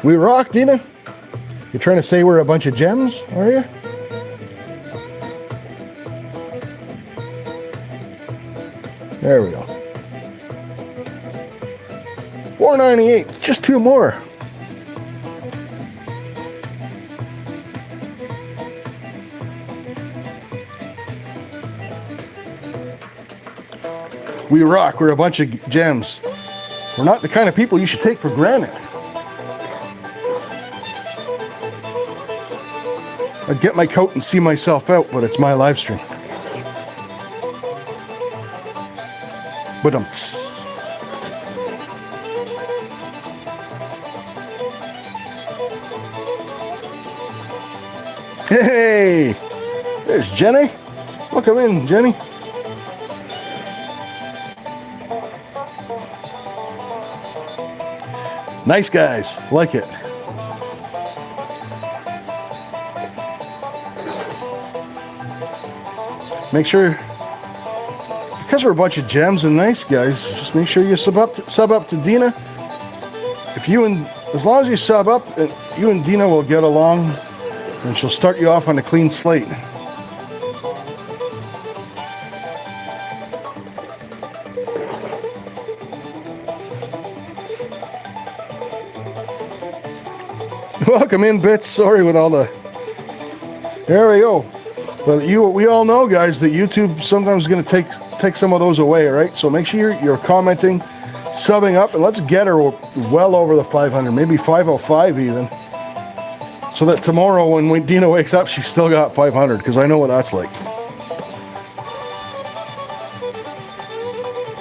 We rock, Dina. You're trying to say we're a bunch of gems, are you? There we go. $4.98, just 2 more. We rock, we're a bunch of gems. We're not the kind of people you should take for granted. I'd get my coat and see myself out, but it's my live stream. But hey, there's Jenny. Welcome in, Jenny. Nice guys, like it. Make sure, because we're a bunch of gems and nice guys, just make sure you sub up to Dina. As long as you sub up, you and Dina will get along, and she'll start you off on a clean slate. Welcome in, Bits. Sorry with all the... There we go. But we all know, guys, that YouTube sometimes is going to take some of those away, right? So make sure you're commenting, subbing up, and let's get her well over the 500, maybe 505 even. So that tomorrow when Dina wakes up, she's still got 500, because I know what that's like.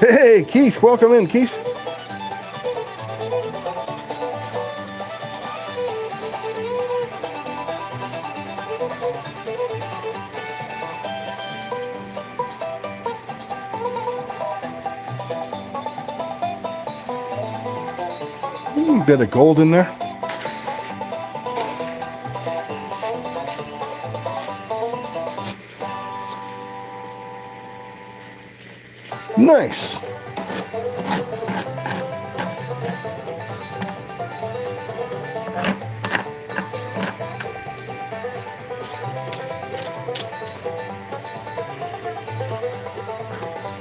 Hey, Keith, welcome in, Keith. Bit of gold in there. Nice.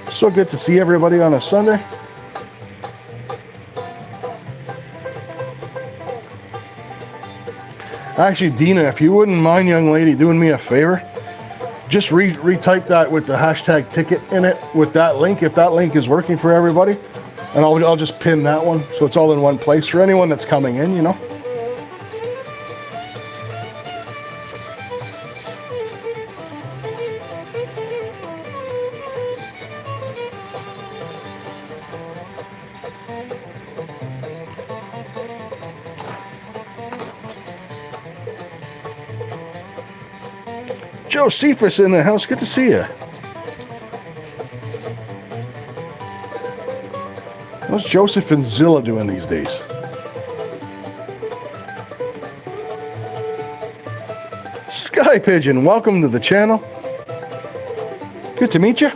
So good to see everybody on a Sunday. Actually, Dina, if you wouldn't mind, young lady, doing me a favor, just retype that with the hashtag ticket in it with that link, if that link is working for everybody. And I'll just pin that one so it's all in one place for anyone that's coming in, you know. Josephus in the house. Good to see you. What's Joseph and Zilla doing these days? Sky Pigeon, welcome to the channel. Good to meet you.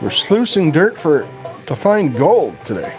We're sluicing dirt to find gold today.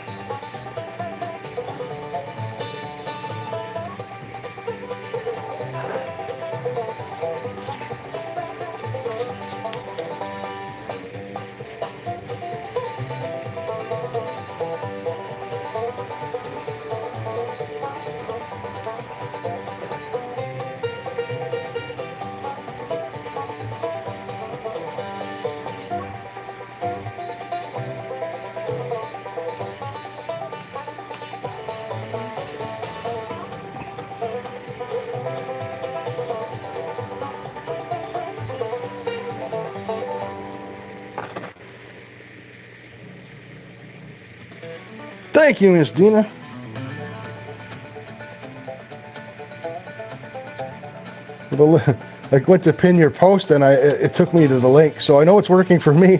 Thank you, Miss Dina. I went to pin your post and it took me to the link, so I know it's working for me.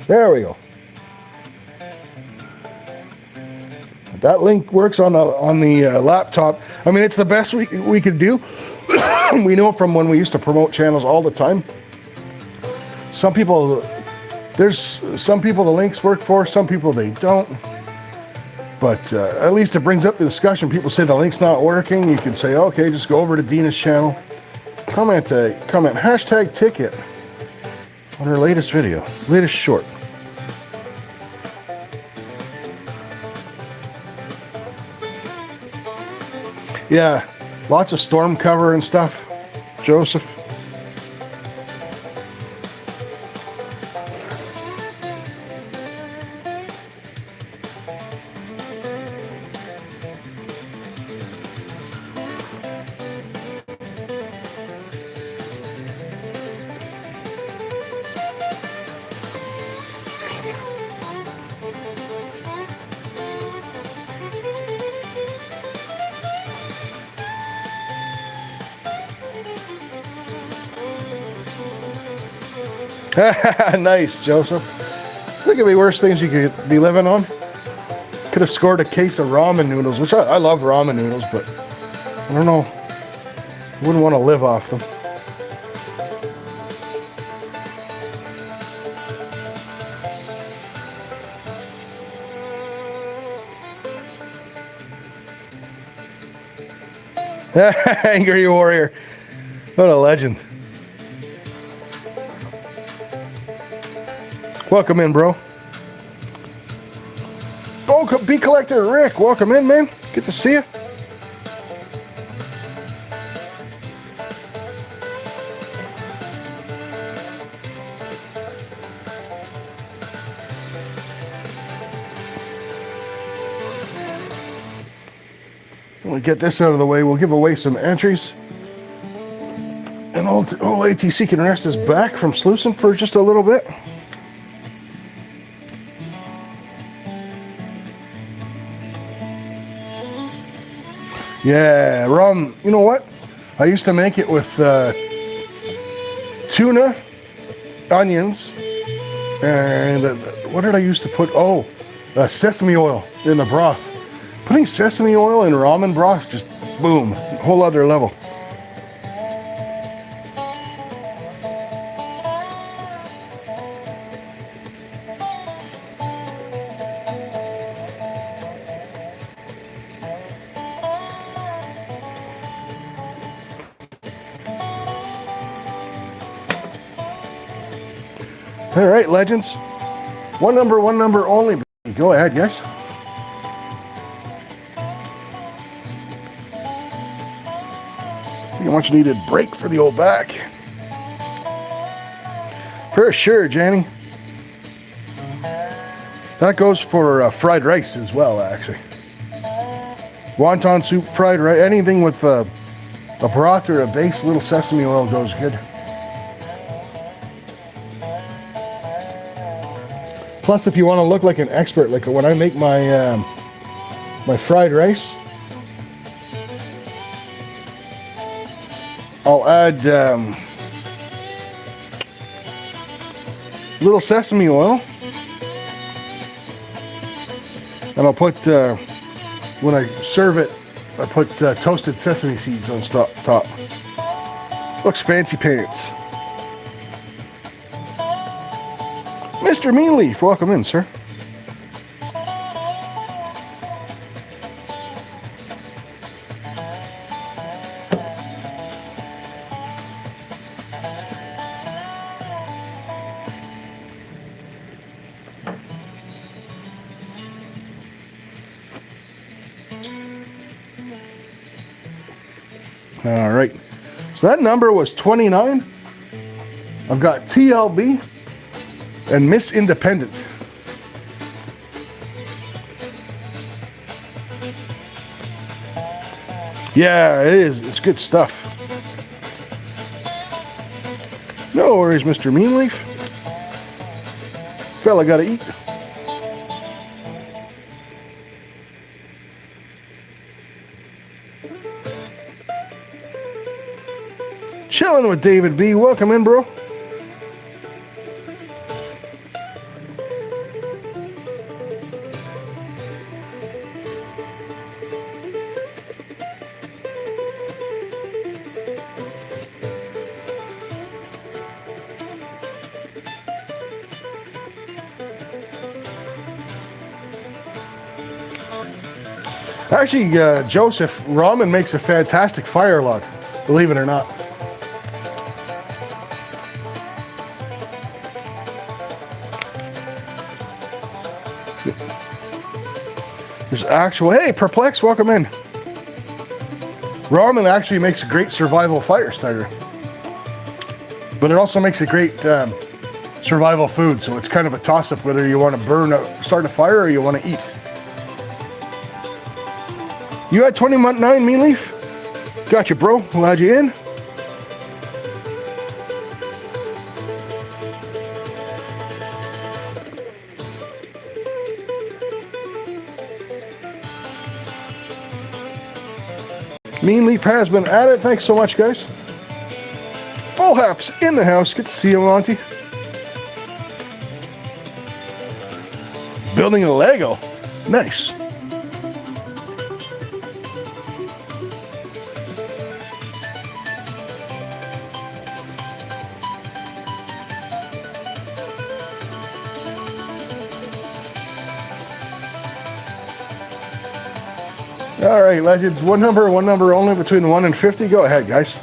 There we go. That link works on the laptop. I mean, it's the best we could do. We know from when we used to promote channels all the time. Some people, the links work for, some people they don't. But at least it brings up the discussion. People say the link's not working. You can say, okay, just go over to Dina's channel. Comment hashtag ticket on her latest video, latest short. Yeah, lots of storm cover and stuff, Joseph. Nice, Joseph. Think of the worst things you could be living on. Could have scored a case of ramen noodles, which I love ramen noodles, but I don't know. Wouldn't want to live off them. Angry Warrior. What a legend. Welcome in, bro. Oh, Bee Collector Rick, welcome in, man. Good to see you. We'll get this out of the way. We'll give away some entries. And old ATC can rest his back from sluicing for just a little bit. Yeah, rum. You know what? I used to make it with tuna, onions, and what did I used to put? Oh, sesame oil in the broth. Putting sesame oil in ramen broth, just boom, whole other level. All right, legends. One number only. Go ahead, guys. I think a much needed break for the old back. For sure, Jenny. That goes for fried rice as well, actually. Wonton soup, fried rice, anything with a broth or a base, little sesame oil goes good. Plus, if you want to look like an expert, like when I make my my fried rice, I'll add little sesame oil, and I'll put when I serve it, I put toasted sesame seeds on top. Looks fancy pants. Mr. Meanleaf, welcome in, sir. All right, so that number was 29. I've got TLB and Miss Independent. Yeah, it is. It's good stuff. No worries, Mr. Meanleaf. Fella gotta eat. Chilling with David B. Welcome in, bro. Actually, Joseph, ramen makes a fantastic fire log, believe it or not. There's actual, hey, Perplex, welcome in. Ramen actually makes a great survival fire starter. But it also makes a great survival food, so it's kind of a toss-up whether you want to start a fire or you want to eat. You had 29 Meanleaf? Got you, bro. We'll add you in. Meanleaf has been added. Thanks so much, guys. Full Haps in the house. Good to see you, Monty. Building a Lego. Nice. All right, legends. One number only between 1 and 50. Go ahead, guys.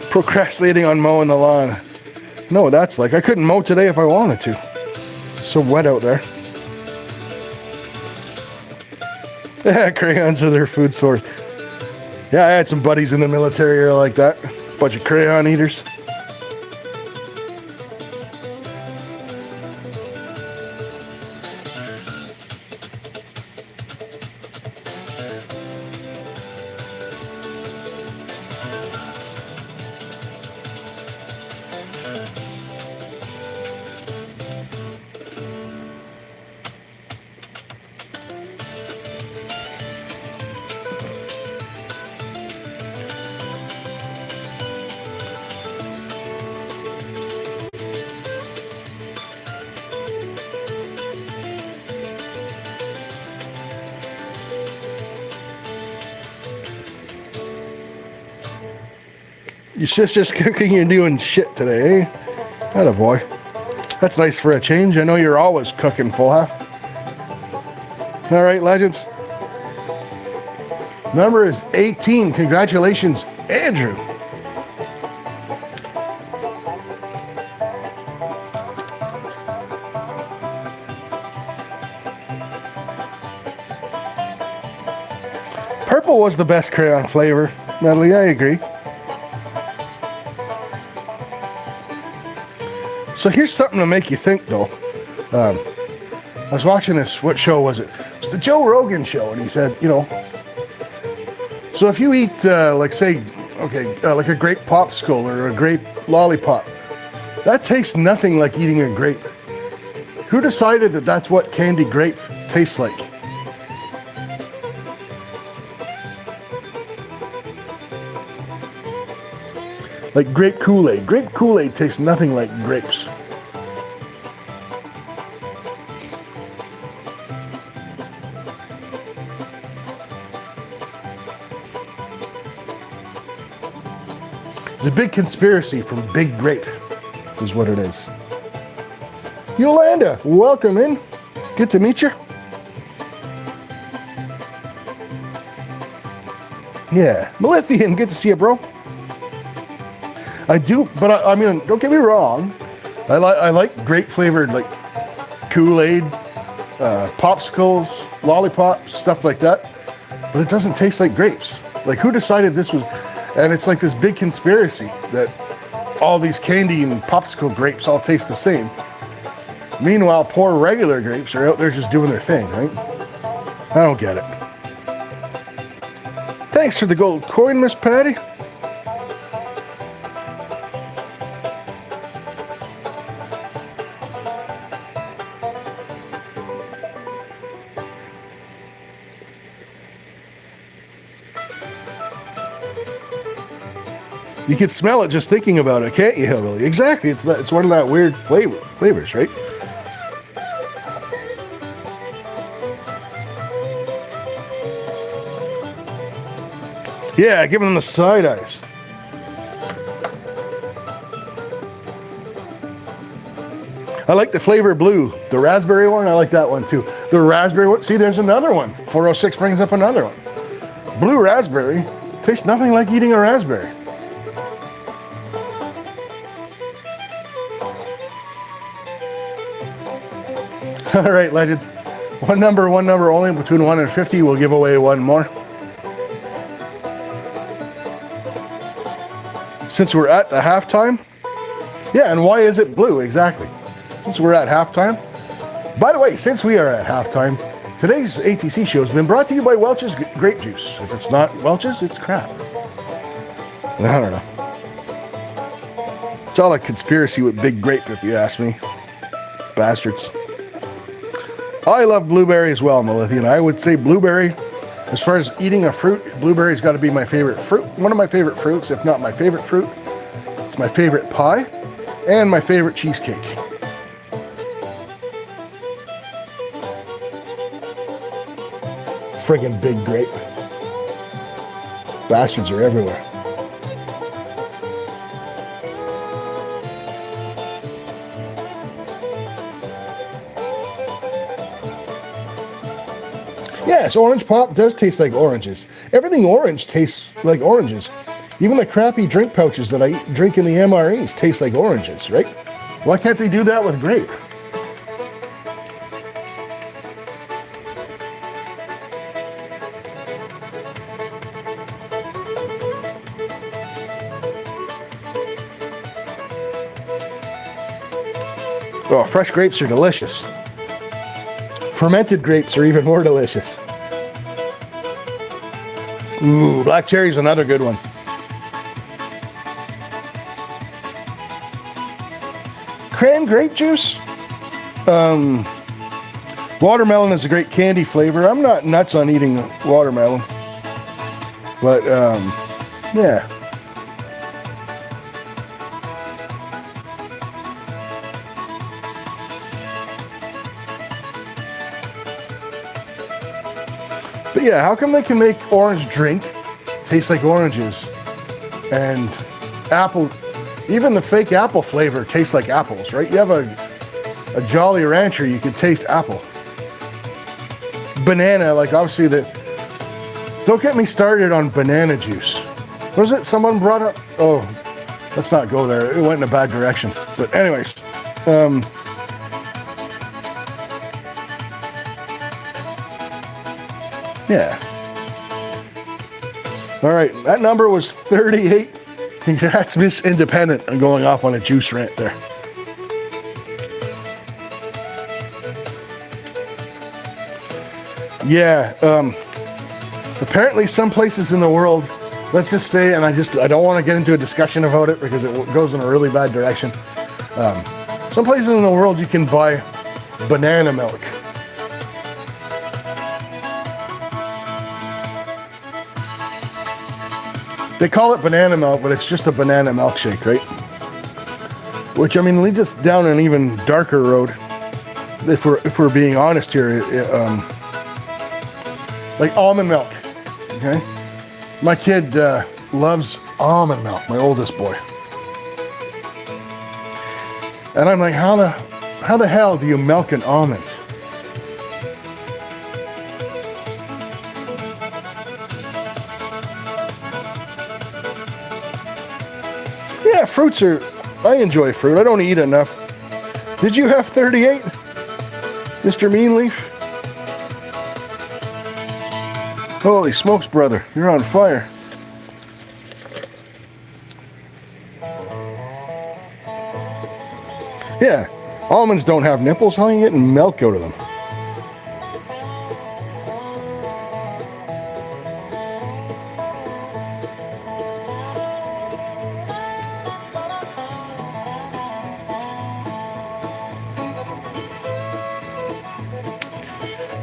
Procrastinating on mowing the lawn. No, what that's like. I couldn't mow today if I wanted to. It's so wet out there. Yeah, crayons are their food source. Yeah, I had some buddies in the military like that. Bunch of crayon eaters. Your sister's cooking, you're doing shit today, eh? Atta boy. That's nice for a change. I know you're always cooking full, huh? All right, legends. Number is 18. Congratulations, Andrew. Purple was the best crayon flavor, Natalie, I agree. So here's something to make you think, though. I was watching this, what show was it? It was the Joe Rogan show, and he said, you know, so if you eat, like say, okay, like a grape popsicle or a grape lollipop, that tastes nothing like eating a grape. Who decided that that's what candy grape tastes like? Like grape Kool-Aid. Grape Kool-Aid tastes nothing like grapes. It's a big conspiracy from Big Grape, is what it is. Yolanda, welcome in. Good to meet you. Yeah, Melithian, good to see you, bro. I do, but I mean, don't get me wrong. I like grape flavored, like Kool-Aid, popsicles, lollipops, stuff like that. But it doesn't taste like grapes. Like, who decided this was? And it's like this big conspiracy that all these candy and popsicle grapes all taste the same. Meanwhile, poor regular grapes are out there just doing their thing, right? I don't get it. Thanks for the gold coin, Miss Patty. You can smell it just thinking about it, can't you, Hillbilly? Exactly. It's one of that weird flavors, right? Yeah, give them the side eyes. I like the flavor blue. The raspberry one, I like that one too. The raspberry one, see, there's another one. 406 brings up another one. Blue raspberry tastes nothing like eating a raspberry. All right, legends. One number only, between 1 and 50. We'll give away one more. Since we're at the halftime. Yeah, and why is it blue? Exactly. Since we're at halftime. By the way, since we are at halftime, today's ATC show has been brought to you by Welch's Grape Juice. If it's not Welch's, it's crap. I don't know. It's all a conspiracy with Big Grape, if you ask me. Bastards. I love blueberry as well, Melithian. I would say blueberry, as far as eating a fruit, blueberry's got to be my favorite fruit. One of my favorite fruits, if not my favorite fruit. It's my favorite pie and my favorite cheesecake. Friggin' Big Grape. Bastards are everywhere. Yes, orange pop does taste like oranges. Everything orange tastes like oranges. Even the crappy drink pouches that I drink in the MREs taste like oranges, right? Why can't they do that with grape? Oh, fresh grapes are delicious. Fermented grapes are even more delicious. Ooh, black cherry is another good one. Cran grape juice? Watermelon is a great candy flavor. I'm not nuts on eating watermelon. But, yeah. But yeah, how come they can make orange drink taste like oranges? And apple, even the fake apple flavor tastes like apples, right? You have a Jolly Rancher, you can taste apple. Banana, like obviously don't get me started on banana juice. Was it someone brought up? Oh, let's not go there. It went in a bad direction. But anyways, yeah. All right, that number was 38. Congrats, Miss Independent. I'm going off on a juice rant there. Yeah, apparently some places in the world, let's just say, and I don't want to get into a discussion about it because it goes in a really bad direction. Some places in the world you can buy banana milk. They call it banana milk, but it's just a banana milkshake, right? Which, I mean, leads us down an even darker road, if we're being honest here. Like almond milk, okay? My kid loves almond milk, my oldest boy. And I'm like, how the hell do you milk an almond? Yeah, fruits are, I enjoy fruit. I don't eat enough. Did you have 38, Mr. Meanleaf? Holy smokes, brother, you're on fire. Yeah, almonds don't have nipples. How are you getting milk out of them?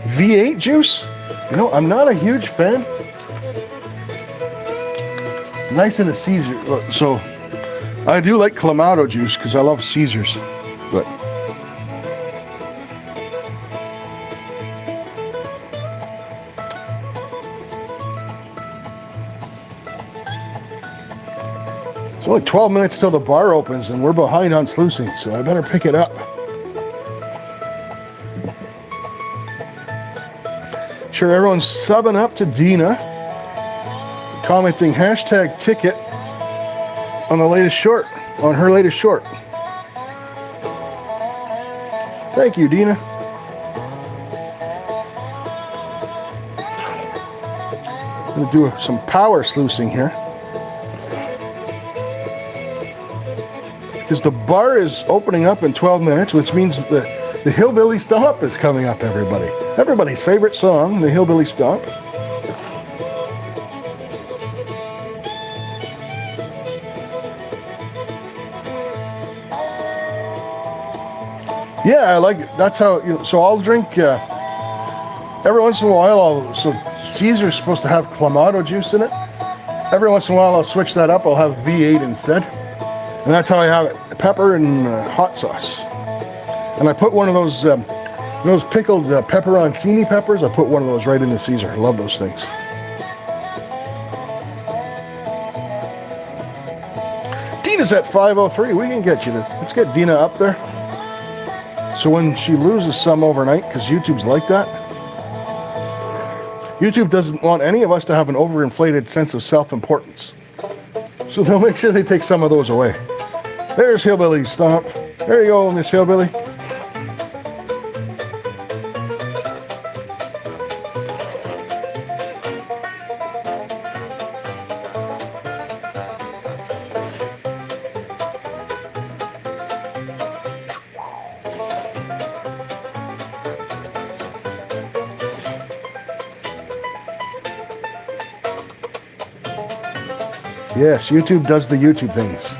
V8 juice? You know, I'm not a huge fan. Nice in a Caesar. So, I do like Clamato juice because I love Caesars. But it's only 12 minutes till the bar opens and we're behind on sluicing, so I better pick it up. Sure, everyone's subbing up to Dina, commenting hashtag ticket on the latest short, on her latest short. Thank you, Dina. I'm gonna do some power sluicing here. Because the bar is opening up in 12 minutes, which means the Hillbilly Stomp is coming up, everybody. Everybody's favorite song, the Hillbilly Stomp. Yeah, I like it. That's how, you know, so I'll drink, every once in a while, so Caesar's supposed to have Clamato juice in it. Every once in a while I'll switch that up, I'll have V8 instead. And that's how I have it, pepper and hot sauce. And I put one of those pickled pepperoncini peppers, I put one of those right in the Caesar. I love those things. Dina's at 5:03, we can get you to, let's get Dina up there. So when she loses some overnight, because YouTube's like that, YouTube doesn't want any of us to have an overinflated sense of self-importance. So they'll make sure they take some of those away. There's Hillbilly Stomp. There you go, Miss Hillbilly. Yes, YouTube does the YouTube things.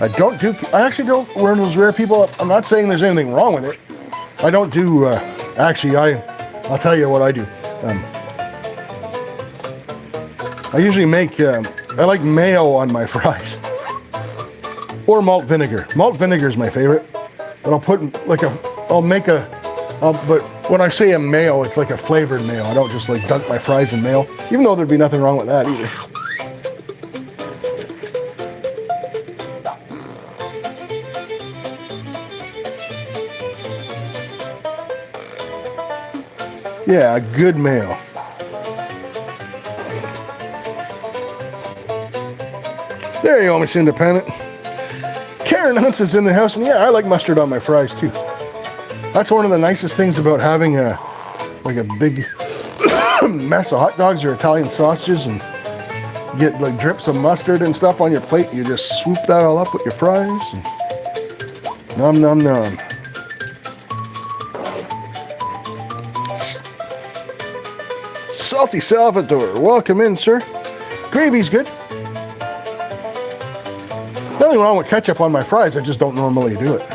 I actually don't, we're those rare people. I'm not saying there's anything wrong with it. I don't do, I'll tell you what I do. I usually make, I like mayo on my fries. Or malt vinegar. Malt vinegar is my favorite. But I'll put like but when I say a mayo, it's like a flavored mayo. I don't just like dunk my fries in mayo, even though there'd be nothing wrong with that either. Yeah, a good mayo. There you go, Miss Independent. Karen Hunts is in the house, and yeah, I like mustard on my fries too. That's one of the nicest things about having like a big mess of hot dogs or Italian sausages, and get like drips of mustard and stuff on your plate. You just swoop that all up with your fries. And nom nom nom. Salty Salvador, welcome in, sir. Gravy's good. Nothing wrong with ketchup on my fries, I just don't normally do it.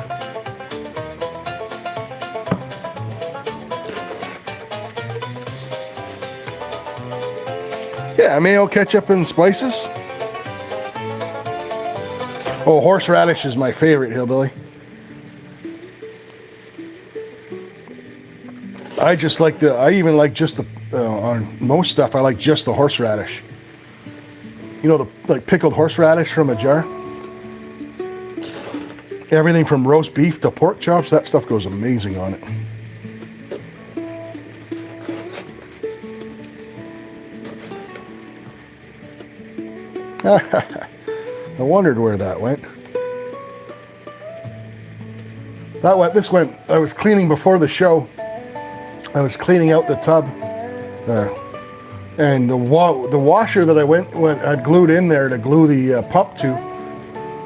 Yeah, mayo, ketchup, and spices. Oh, horseradish is my favorite, Hillbilly. I even like just the, on most stuff, I like just the horseradish. You know, the like pickled horseradish from a jar? Everything from roast beef to pork chops, that stuff goes amazing on it. I wondered where that went. This went, I was cleaning before the show. I was cleaning out the tub. And the washer that I'd glued in there to glue the pump to,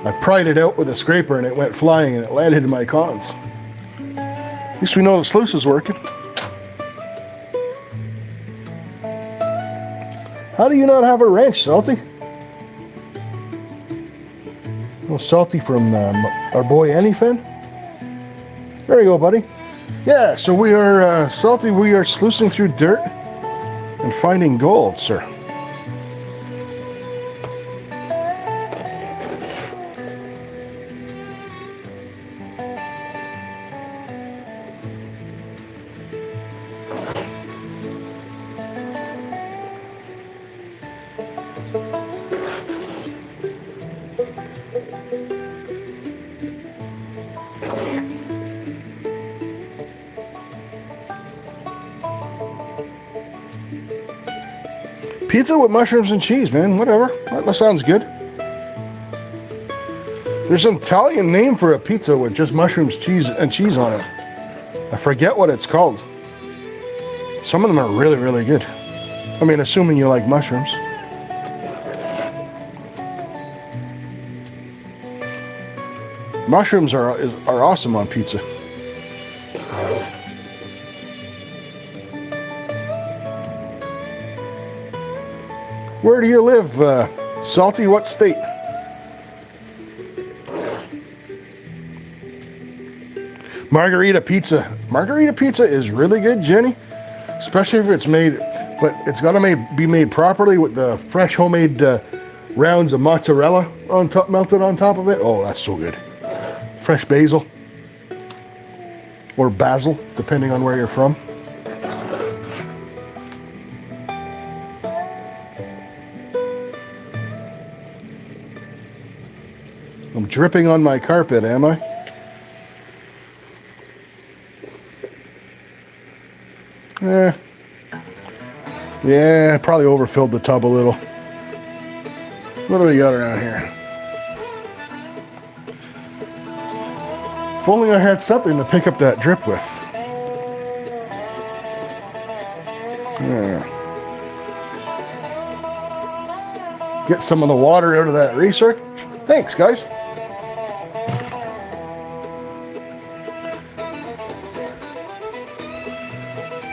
I pried it out with a scraper and it went flying and it landed in my cons. At least we know the sluice is working. How do you not have a wrench, Salty? Little Salty from our boy Anyfin. There you go, buddy. Yeah, so we are, Salty, we are sluicing through dirt and finding gold, sir. Pizza with mushrooms and cheese, man. Whatever. That sounds good. There's an Italian name for a pizza with just mushrooms, cheese on it. I forget what it's called. Some of them are really, really good. I mean, assuming you like mushrooms. Mushrooms are awesome on pizza. Where do you live, Salty? What state? Margarita pizza. Margarita pizza is really good, Jenny. Especially if it's made, but it's got to be made properly with the fresh homemade rounds of mozzarella on top, melted on top of it. Oh, that's so good. Fresh basil. Or basil, depending on where you're from. I'm dripping on my carpet, am I? Yeah, I probably overfilled the tub a little. What do we got around here? If only I had something to pick up that drip with. Yeah. Get some of the water out of that research. Thanks, guys.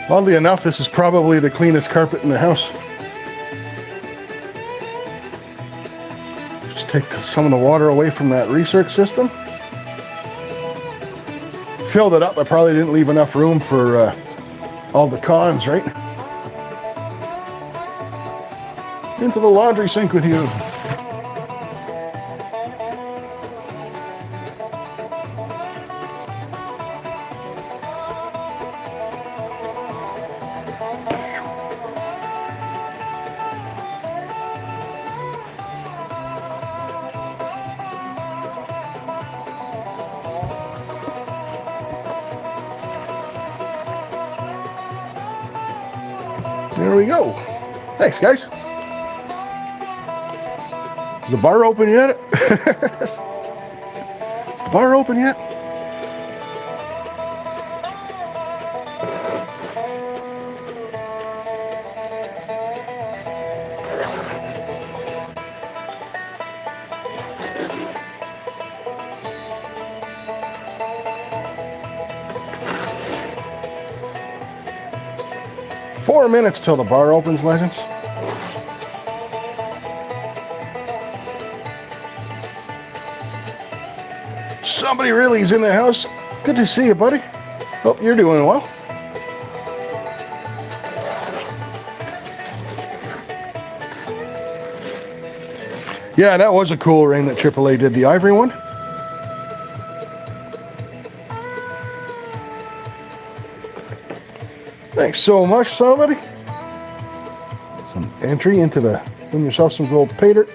Oddly enough, this is probably the cleanest carpet in the house. Just take some of the water away from that recirc system. Filled it up. I probably didn't leave enough room for all the cons, right? Into the laundry sink with you. There we go. Thanks, guys. Is the bar open yet? Is the bar open yet? Four minutes till the bar opens, legends. Somebody really is in the house. Good to see you, buddy. Hope you're doing well. Yeah, that was a cool ring that AAA did, the ivory one. Thanks so much, somebody. Some entry into the, win yourself some gold pay dirt.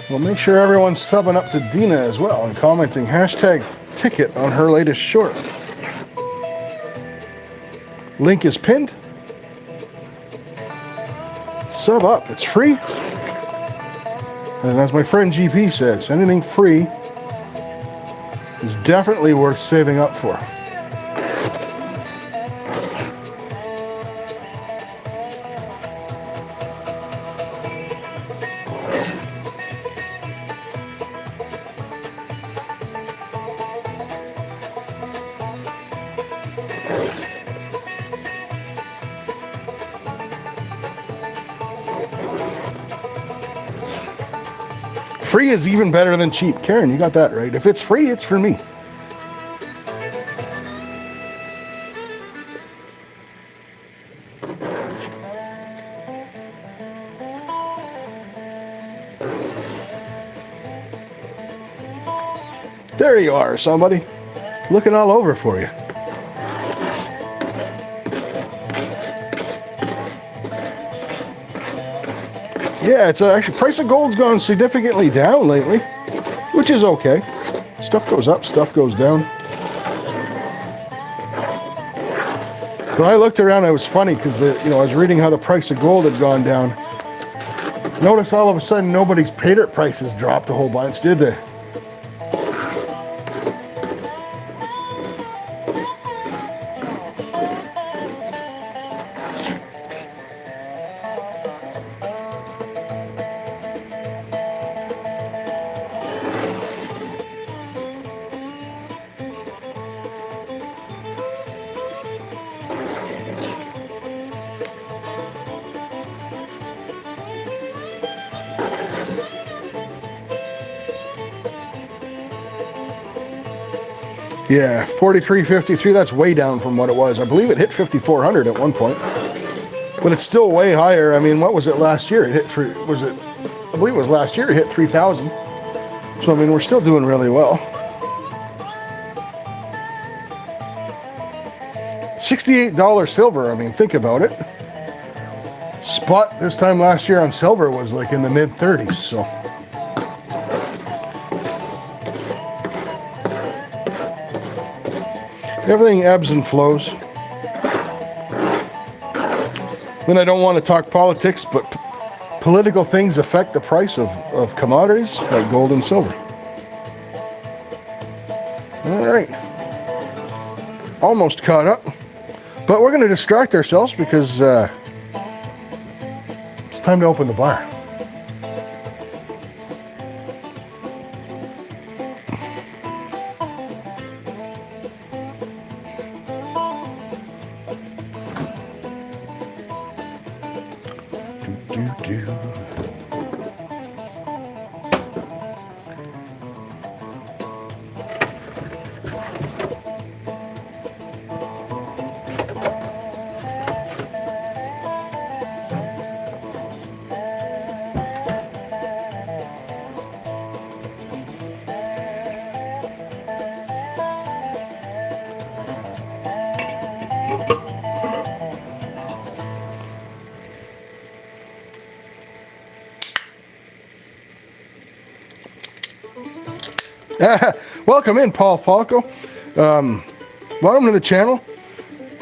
Well, make sure everyone's subbing up to Dina as well and commenting hashtag ticket on her latest short. Link is pinned. Sub up, it's free. And as my friend GP says, anything free is definitely worth saving up for. Free is even better than cheap. Karen, you got that right. If it's free, it's for me. There you are, somebody. It's looking all over for you. Yeah, it's actually price of gold's gone significantly down lately, which is okay. Stuff goes up, stuff goes down. When I looked around, it was funny because I was reading how the price of gold had gone down. Notice all of a sudden nobody's pay dirt prices dropped a whole bunch, did they? Yeah, 43.53, that's way down from what it was. I believe it hit 5,400 at one point. But it's still way higher. I mean, what was it last year? It hit I believe it was last year, it hit 3,000. So, I mean, we're still doing really well. $68 silver, I mean, think about it. Spot this time last year on silver was like in the mid-30s, so. Everything ebbs and flows. I mean, I don't want to talk politics, but political things affect the price of commodities like gold and silver. All right. Almost caught up. But we're going to distract ourselves because it's time to open the bar. Welcome in, Paul Falco. Welcome to the channel.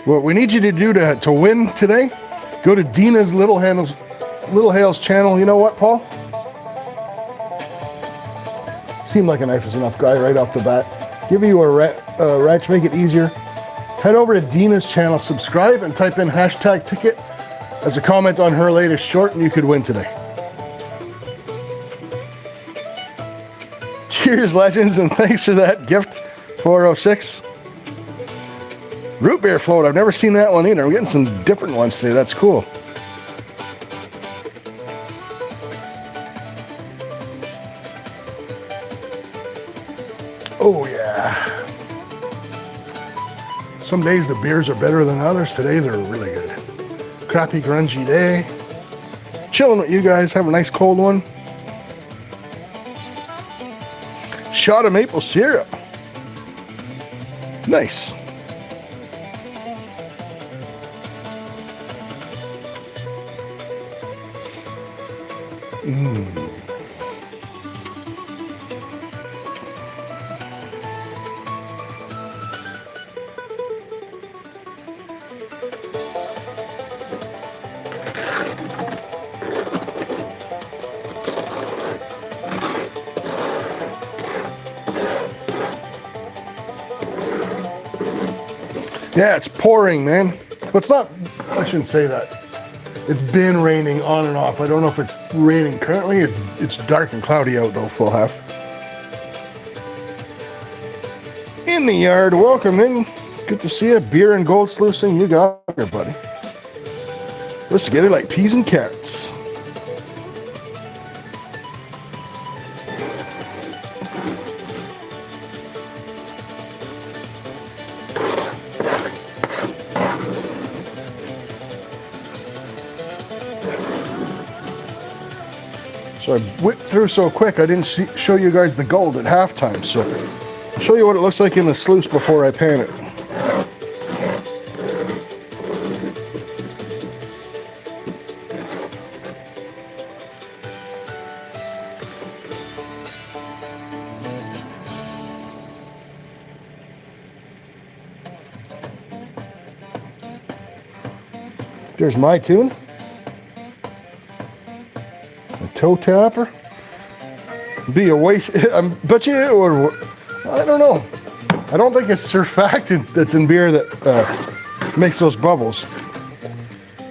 What we need you to do to win today, go to Dina's Little Hale's channel. You know what, Paul? Seemed like a knife is enough guy right off the bat. Give you a wrench, make it easier. Head over to Dina's channel, subscribe, and type in #ticket as a comment on her latest short, and you could win today. Cheers, legends, and thanks for that gift, 406. Root beer float, I've never seen that one either. I'm getting some different ones today, that's cool. Oh yeah. Some days the beers are better than others. Today they're really good. Crappy grungy day. Chilling with you guys, have a nice cold one. Shot of maple syrup. Nice. Yeah, it's pouring, man. But it's not, I shouldn't say that. It's been raining on and off. I don't know if it's raining currently. It's dark and cloudy out though, full half. In the yard, welcome in. Good to see you. Beer and gold sluicing, you got her, buddy. Let's together like peas and carrots. So I whipped through so quick I didn't show you guys the gold at halftime, so I'll show you what it looks like in the sluice before I pan it. There's my tune. Toe tapper. Be a waste. I bet you it would. I don't know. I don't think it's surfactant that's in beer that makes those bubbles.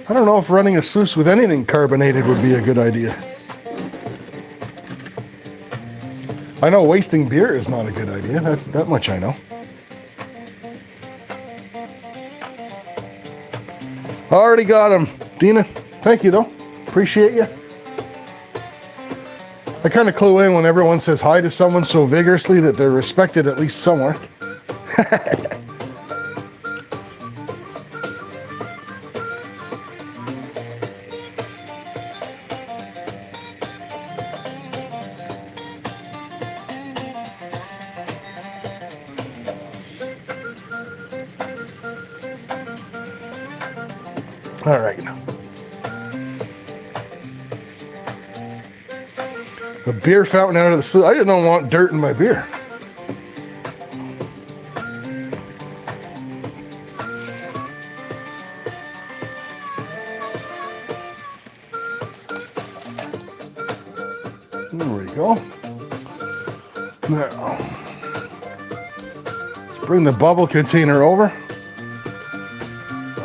I don't know if running a sluice with anything carbonated would be a good idea. I know wasting beer is not a good idea. That's that much I know. Already got him, Dina. Thank you though. Appreciate you. I kind of clue in when everyone says hi to someone so vigorously that they're respected at least somewhere. All right. A beer fountain out of the sluice. I just don't want dirt in my beer. There we go. Now, Bring the bubble container over.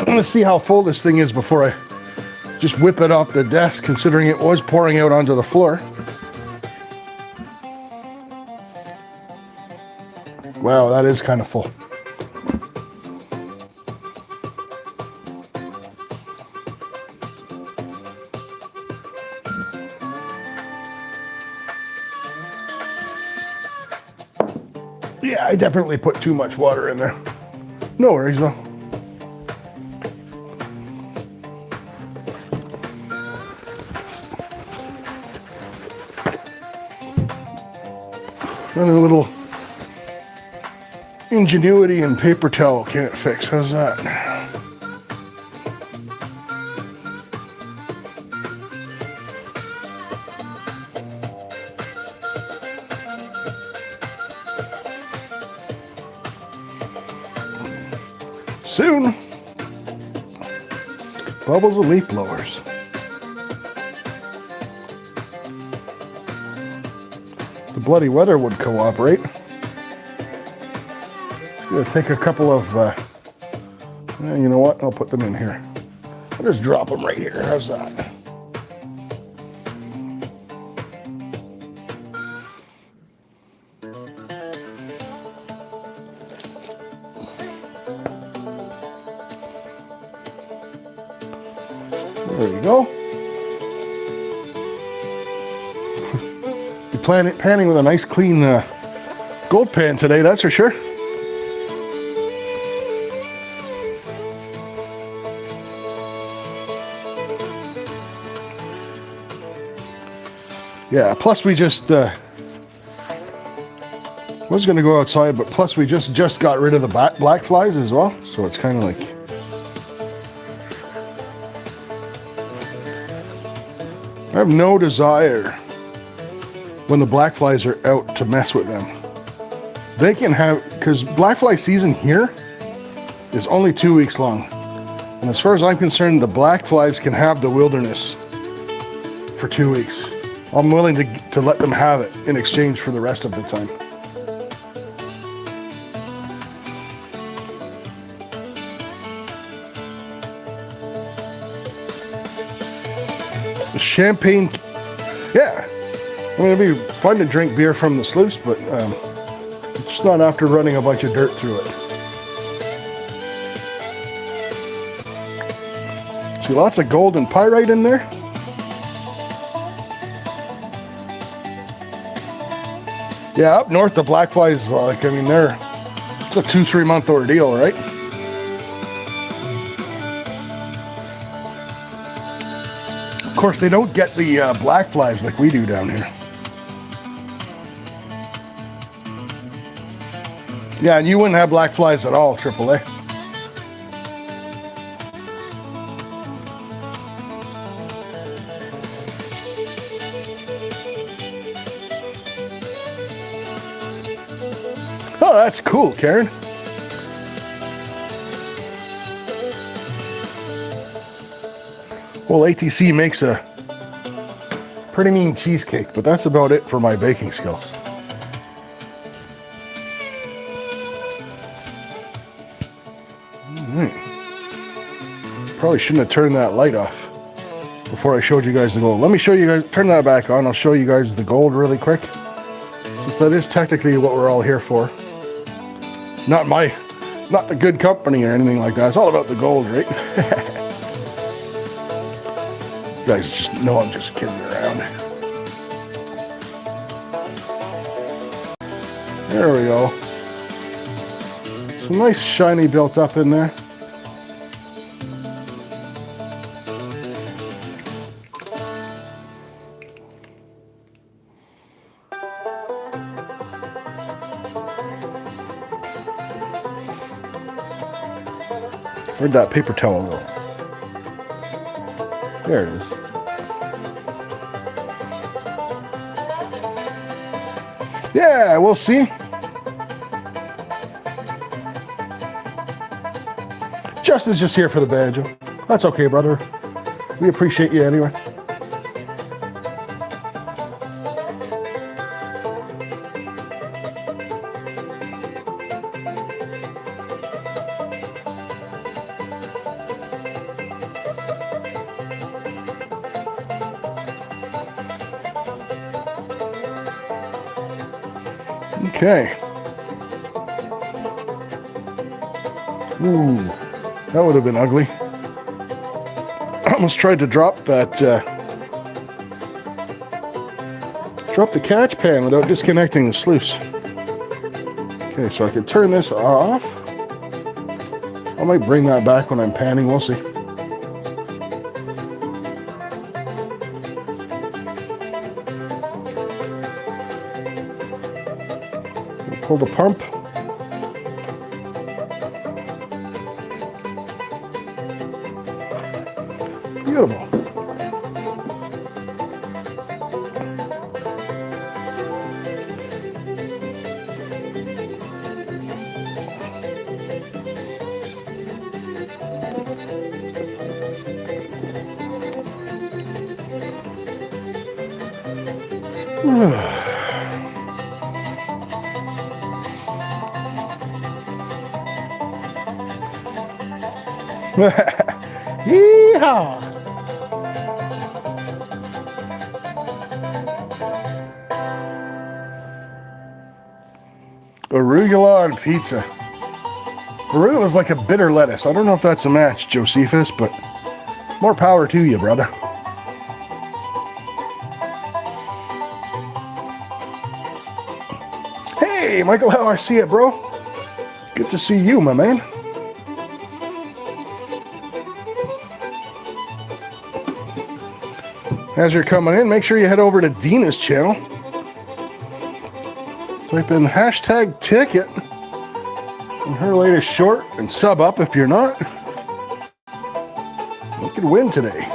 I'm gonna see how full this thing is before I just whip it off the desk, considering it was pouring out onto the floor. Wow, that is kind of full. Yeah, I definitely put too much water in there. No worries though. Another little ingenuity and paper towel can't fix. How's that? Soon, bubbles and leaf blowers. The bloody weather would cooperate. Just gonna take a couple of, you know what? I'll put them in here. I'll just drop them right here. How's that? There you go. You're panning with a nice clean gold pan today, that's for sure. Yeah, plus we just was gonna go outside, but plus we just got rid of the black flies as well, so it's kind of like I have no desire when the black flies are out to mess with them. They can have, because black fly season here is only 2 weeks long. And as far as I'm concerned, the black flies can have the wilderness for 2 weeks. I'm willing to let them have it in exchange for the rest of the time. Champagne, yeah. I mean, it'd be fun to drink beer from the sluice, but it's just not after running a bunch of dirt through it. See, lots of gold and pyrite in there. Yeah, up north the black flies, like, I mean, it's a 2-3 month ordeal, right? Of course, they don't get the black flies like we do down here. Yeah, and you wouldn't have black flies at all, AAA. Oh, that's cool, Karen. Well, ATC makes a pretty mean cheesecake, but that's about it for my baking skills. Probably shouldn't have turned that light off before I showed you guys the gold. Let me show you guys, turn that back on. I'll show you guys the gold really quick, since that is technically what we're all here for. Not the good company or anything like that. It's all about the gold, right? You guys just know I'm just kidding around. There we go. Some nice shiny built up in there. Where'd that paper towel go? There it is. Yeah, we'll see. Justin's just here for the banjo. That's okay, brother. We appreciate you anyway. Okay. Ooh, that would have been ugly. I almost tried to drop that, drop the catch pan without disconnecting the sluice. Okay, so I can turn this off. I might bring that back when I'm panning, we'll see. Pull the pump. Beautiful. Yeehaw! Arugula on pizza. Arugula is like a bitter lettuce. I don't know if that's a match, Josephus, but more power to you, brother. Hey, Michael, how I see it, bro. Good to see you, my man. As you're coming in, make sure you head over to Dina's channel. Type in hashtag ticket in her latest short and sub up if you're not. You could win today.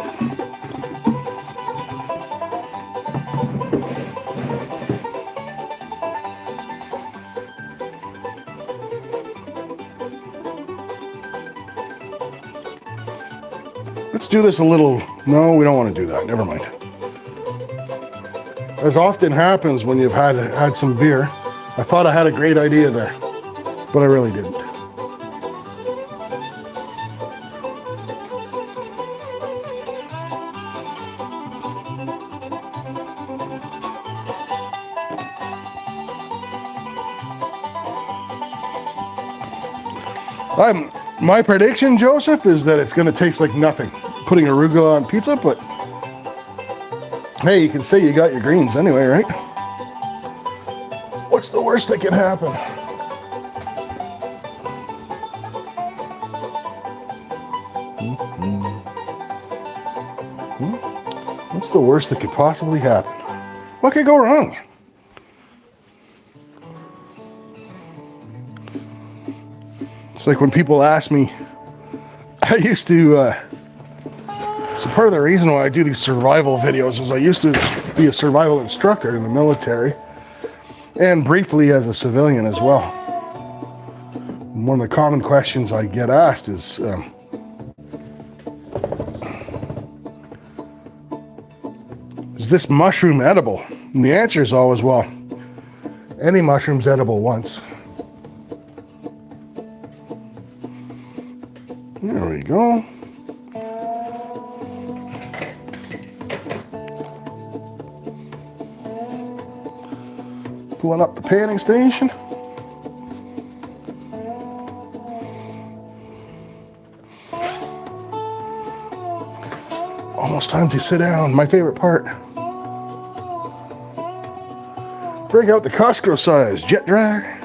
Let's do this a little. No, we don't want to do that. Never mind. As often happens when you've had some beer, I thought I had a great idea there, but I really didn't. My prediction, Joseph, is that it's going to taste like nothing. Putting arugula on pizza, but hey, you can say you got your greens anyway, right? What's the worst that can happen? What's the worst that could possibly happen? What could go wrong? It's like when people ask me, I used to, so part of the reason why I do these survival videos is I used to be a survival instructor in the military and briefly as a civilian as well. One of the common questions I get asked is, is this mushroom edible? And the answer is always, well, any mushroom's edible once. There we go. Pulling up the panning station. Almost time to sit down. My favorite part. Break out the Costco size jet dryer.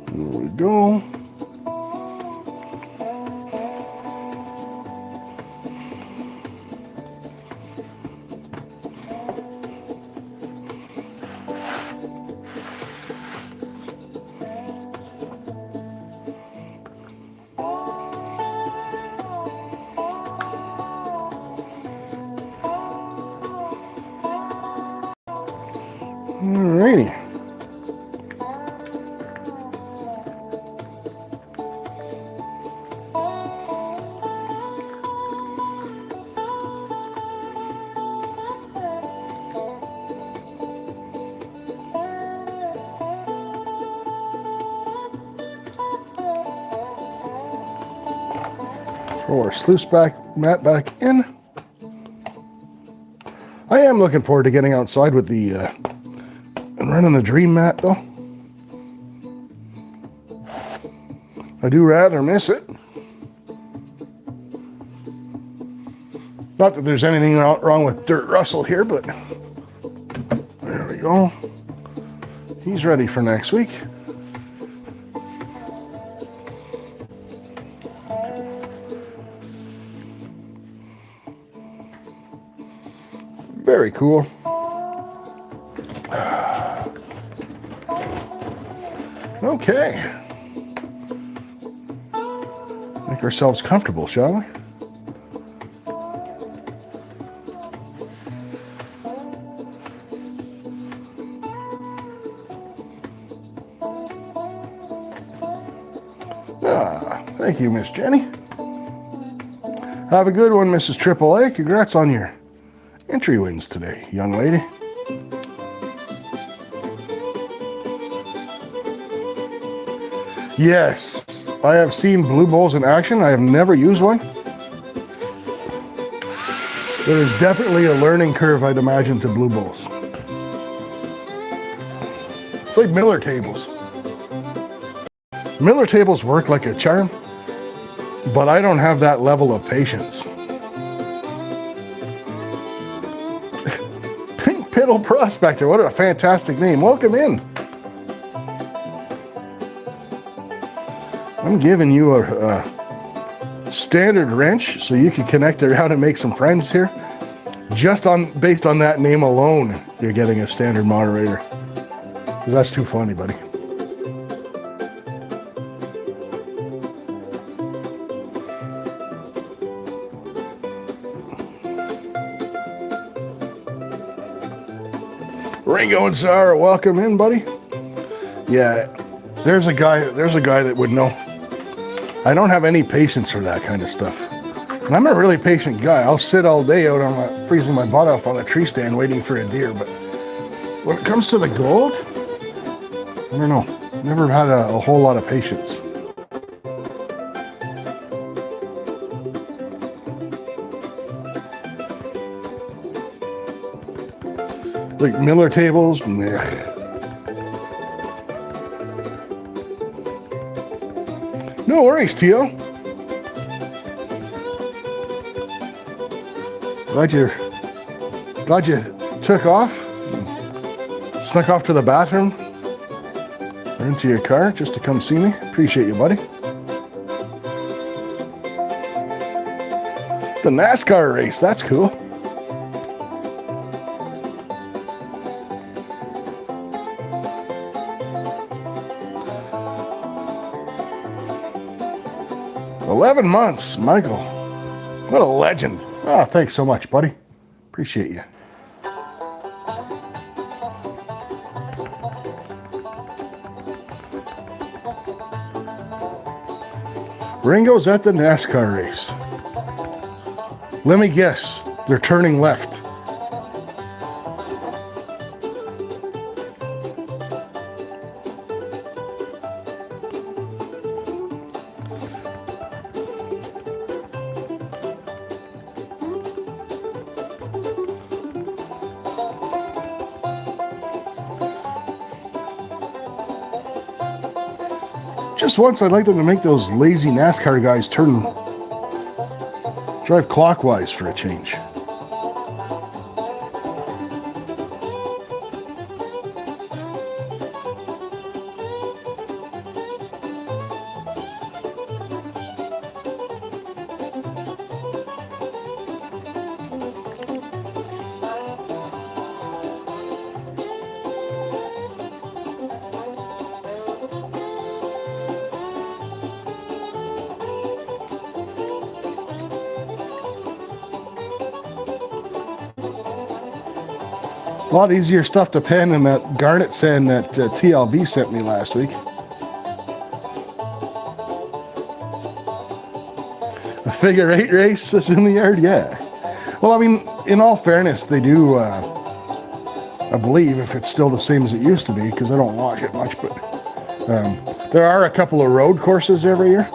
There we go. Alrighty. Throw our sluice mat back in. I am looking forward to getting outside with the and running the dream mat though. I do rather miss it. Not that there's anything wrong with Dirt Russell here, but there we go. He's ready for next week. Very cool. Okay. Make ourselves comfortable, shall we? Thank you, Miss Jenny. Have a good one, Mrs. AAA. Congrats on your entry wins today, young lady. Yes, I have seen blue bowls in action. I have never used one. There is definitely a learning curve, I'd imagine, to blue bowls. It's like Miller tables. Miller tables work like a charm, but I don't have that level of patience. Pink Piddle Prospector, what a fantastic name. Welcome in. I'm giving you a standard wrench so you can connect around and make some friends here. Based on that name alone, you're getting a standard moderator. Because that's too funny, buddy. Ringo and Sarah, welcome in, buddy. Yeah, there's a guy that would know. I don't have any patience for that kind of stuff. And I'm a really patient guy. I'll sit all day out on freezing my butt off on a tree stand waiting for a deer. But when it comes to the gold, I don't know. Never had a whole lot of patience. Like Miller tables, meh. No worries, Tio. Glad you took off, snuck off to the bathroom, or into your car just to come see me. Appreciate you, buddy. The NASCAR race, that's cool. "11 months, Michael. What a legend." Oh, thanks so much, buddy. Appreciate you. Ringo's at the NASCAR race. Let me guess, they're turning left. Just once, I'd like them to make those lazy NASCAR guys drive clockwise for a change. A lot easier stuff to pen than that garnet sand that TLB sent me last week. A figure 8 race is in the yard? Yeah. Well, I mean, in all fairness, they do, I believe, if it's still the same as it used to be, because I don't watch it much, but there are a couple of road courses every year.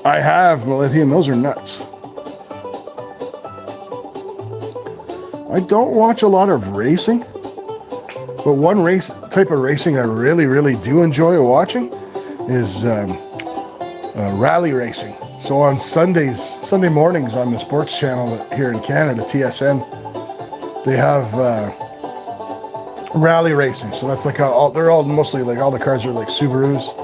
I have, Melithian. Those are nuts. I don't watch a lot of racing, but one type of racing I really do enjoy watching is rally racing. So on Sunday mornings on the sports channel here in Canada, TSN, they have rally racing. So that's like they're all mostly like all the cars are like Subarus,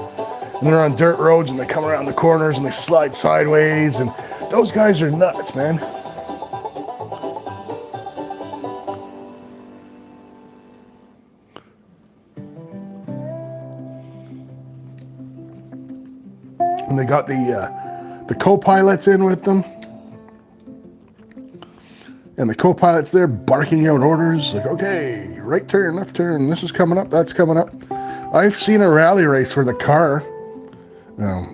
and they're on dirt roads and they come around the corners and they slide sideways, and those guys are nuts, man. And they got the co-pilots in with them. And the co-pilot's there barking out orders like, okay, right turn, left turn, this is coming up, that's coming up. I've seen a rally race where the car,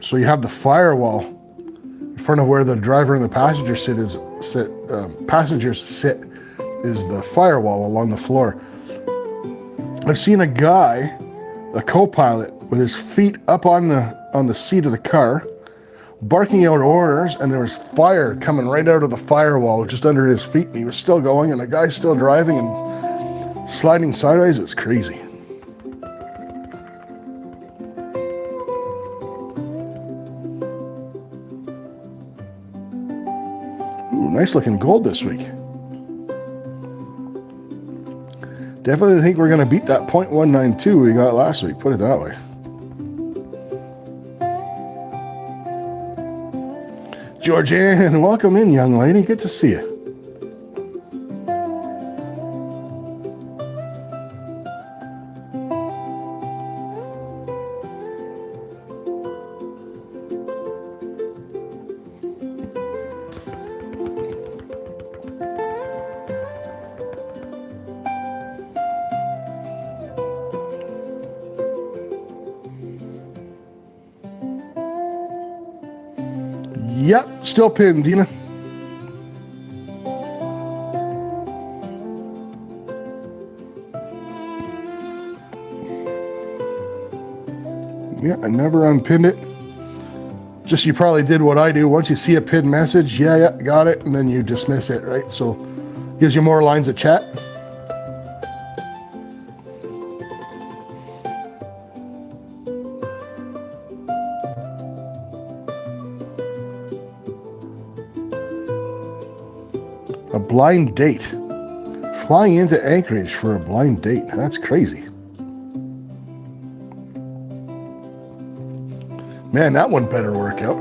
so you have the firewall in front of where the driver and the passengers sit is the firewall along the floor. I've seen a guy, a co-pilot, with his feet up on the seat of the car, barking out orders, and there was fire coming right out of the firewall just under his feet, and he was still going, and the guy's still driving and sliding sideways. It was crazy. Ooh, nice looking gold this week. Definitely think we're going to beat that .192 we got last week, put it that way. Georgianne, welcome in, young lady. Good to see you. Yep, still pinned, Dina. Yeah, I never unpinned it. Just you probably did what I do. Once you see a pinned message, yeah, got it, and then you dismiss it, right? So gives you more lines of chat. A blind date. Flying into Anchorage for a blind date. That's crazy. Man, that one better work out.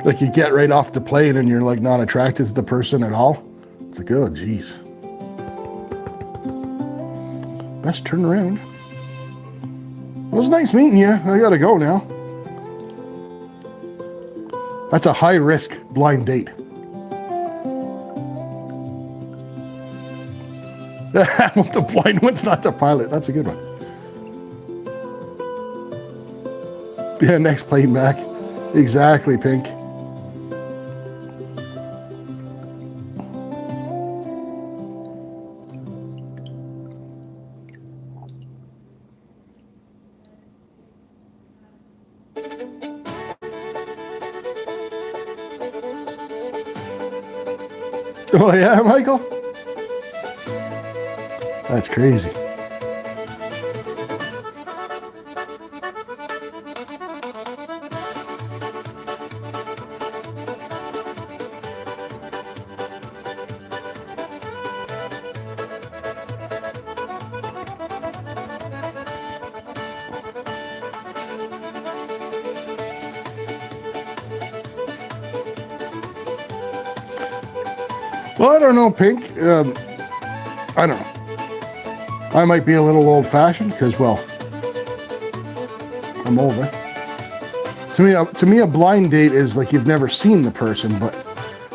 Like you get right off the plane and you're like not attracted to the person at all. It's like, oh, geez. Best turn around. It was nice meeting you. I gotta go now. That's a high risk blind date. The blind one's not the pilot. That's a good one. Yeah, next plane back. Exactly, Pink. Oh yeah, Michael? That's crazy. Well, I don't know, Pink. I don't know. I might be a little old-fashioned because, well, I'm older. To me, a blind date is like you've never seen the person,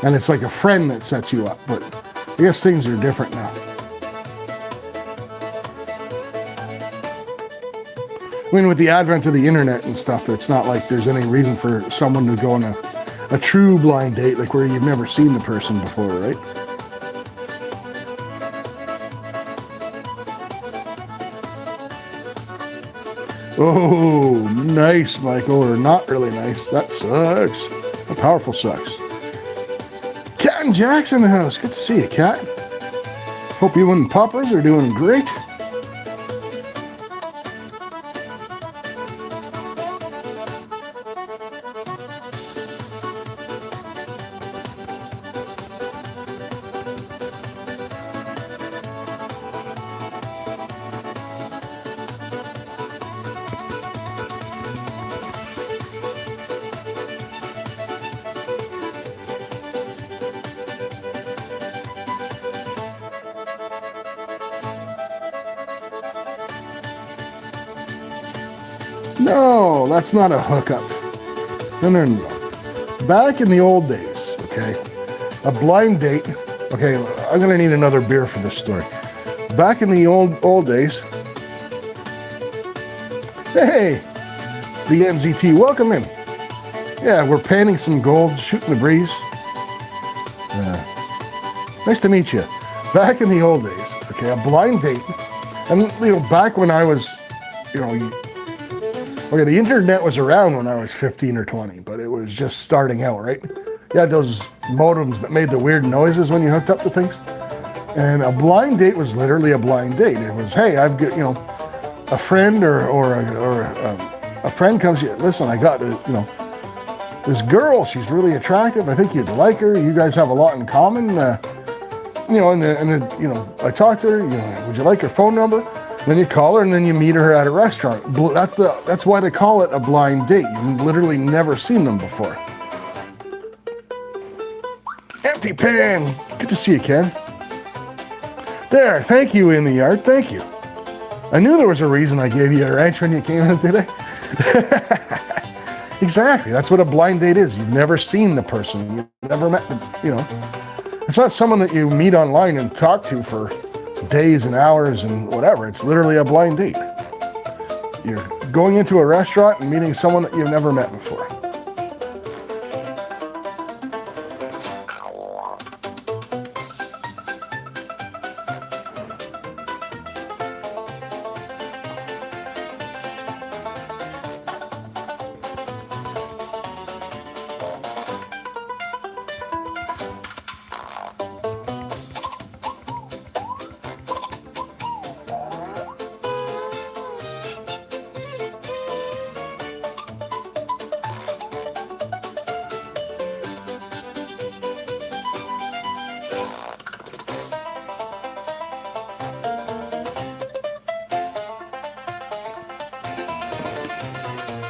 and it's like a friend that sets you up. But I guess things are different now. I mean, with the advent of the internet and stuff, it's not like there's any reason for someone to go on a true blind date, like where you've never seen the person before, right? Oh, nice, Michael, or not really nice. That sucks. That powerful sucks. Cat and Jack's in the house. Good to see you, Cat. Hope you and Poppers are doing great. No, that's not a hookup. No. Back in the old days, okay, a blind date. Okay, I'm gonna need another beer for this story. Back in the old days. Hey, the NZT, welcome in. Yeah, we're panning some gold, shooting the breeze. Nice to meet you. Back in the old days, okay, a blind date, and back when I was, okay, the internet was around when I was 15 or 20, but it was just starting out, right? You had those modems that made the weird noises when you hooked up to things. And a blind date was literally a blind date. It was, hey, I've got, a friend or a friend comes to you, listen, I got this girl, she's really attractive. I think you'd like her. You guys have a lot in common. I talked to her, would you like her phone number? Then you call her and then you meet her at a restaurant. That's why they call it a blind date. You've literally never seen them before. Empty pan. Good to see you, Ken. There, thank you in the yard, thank you. I knew there was a reason I gave you a wrench when you came in today. Exactly, that's what a blind date is. You've never seen the person, you've never met them, It's not someone that you meet online and talk to for days and hours and whatever. It's literally a blind date. You're going into a restaurant and meeting someone that you've never met before.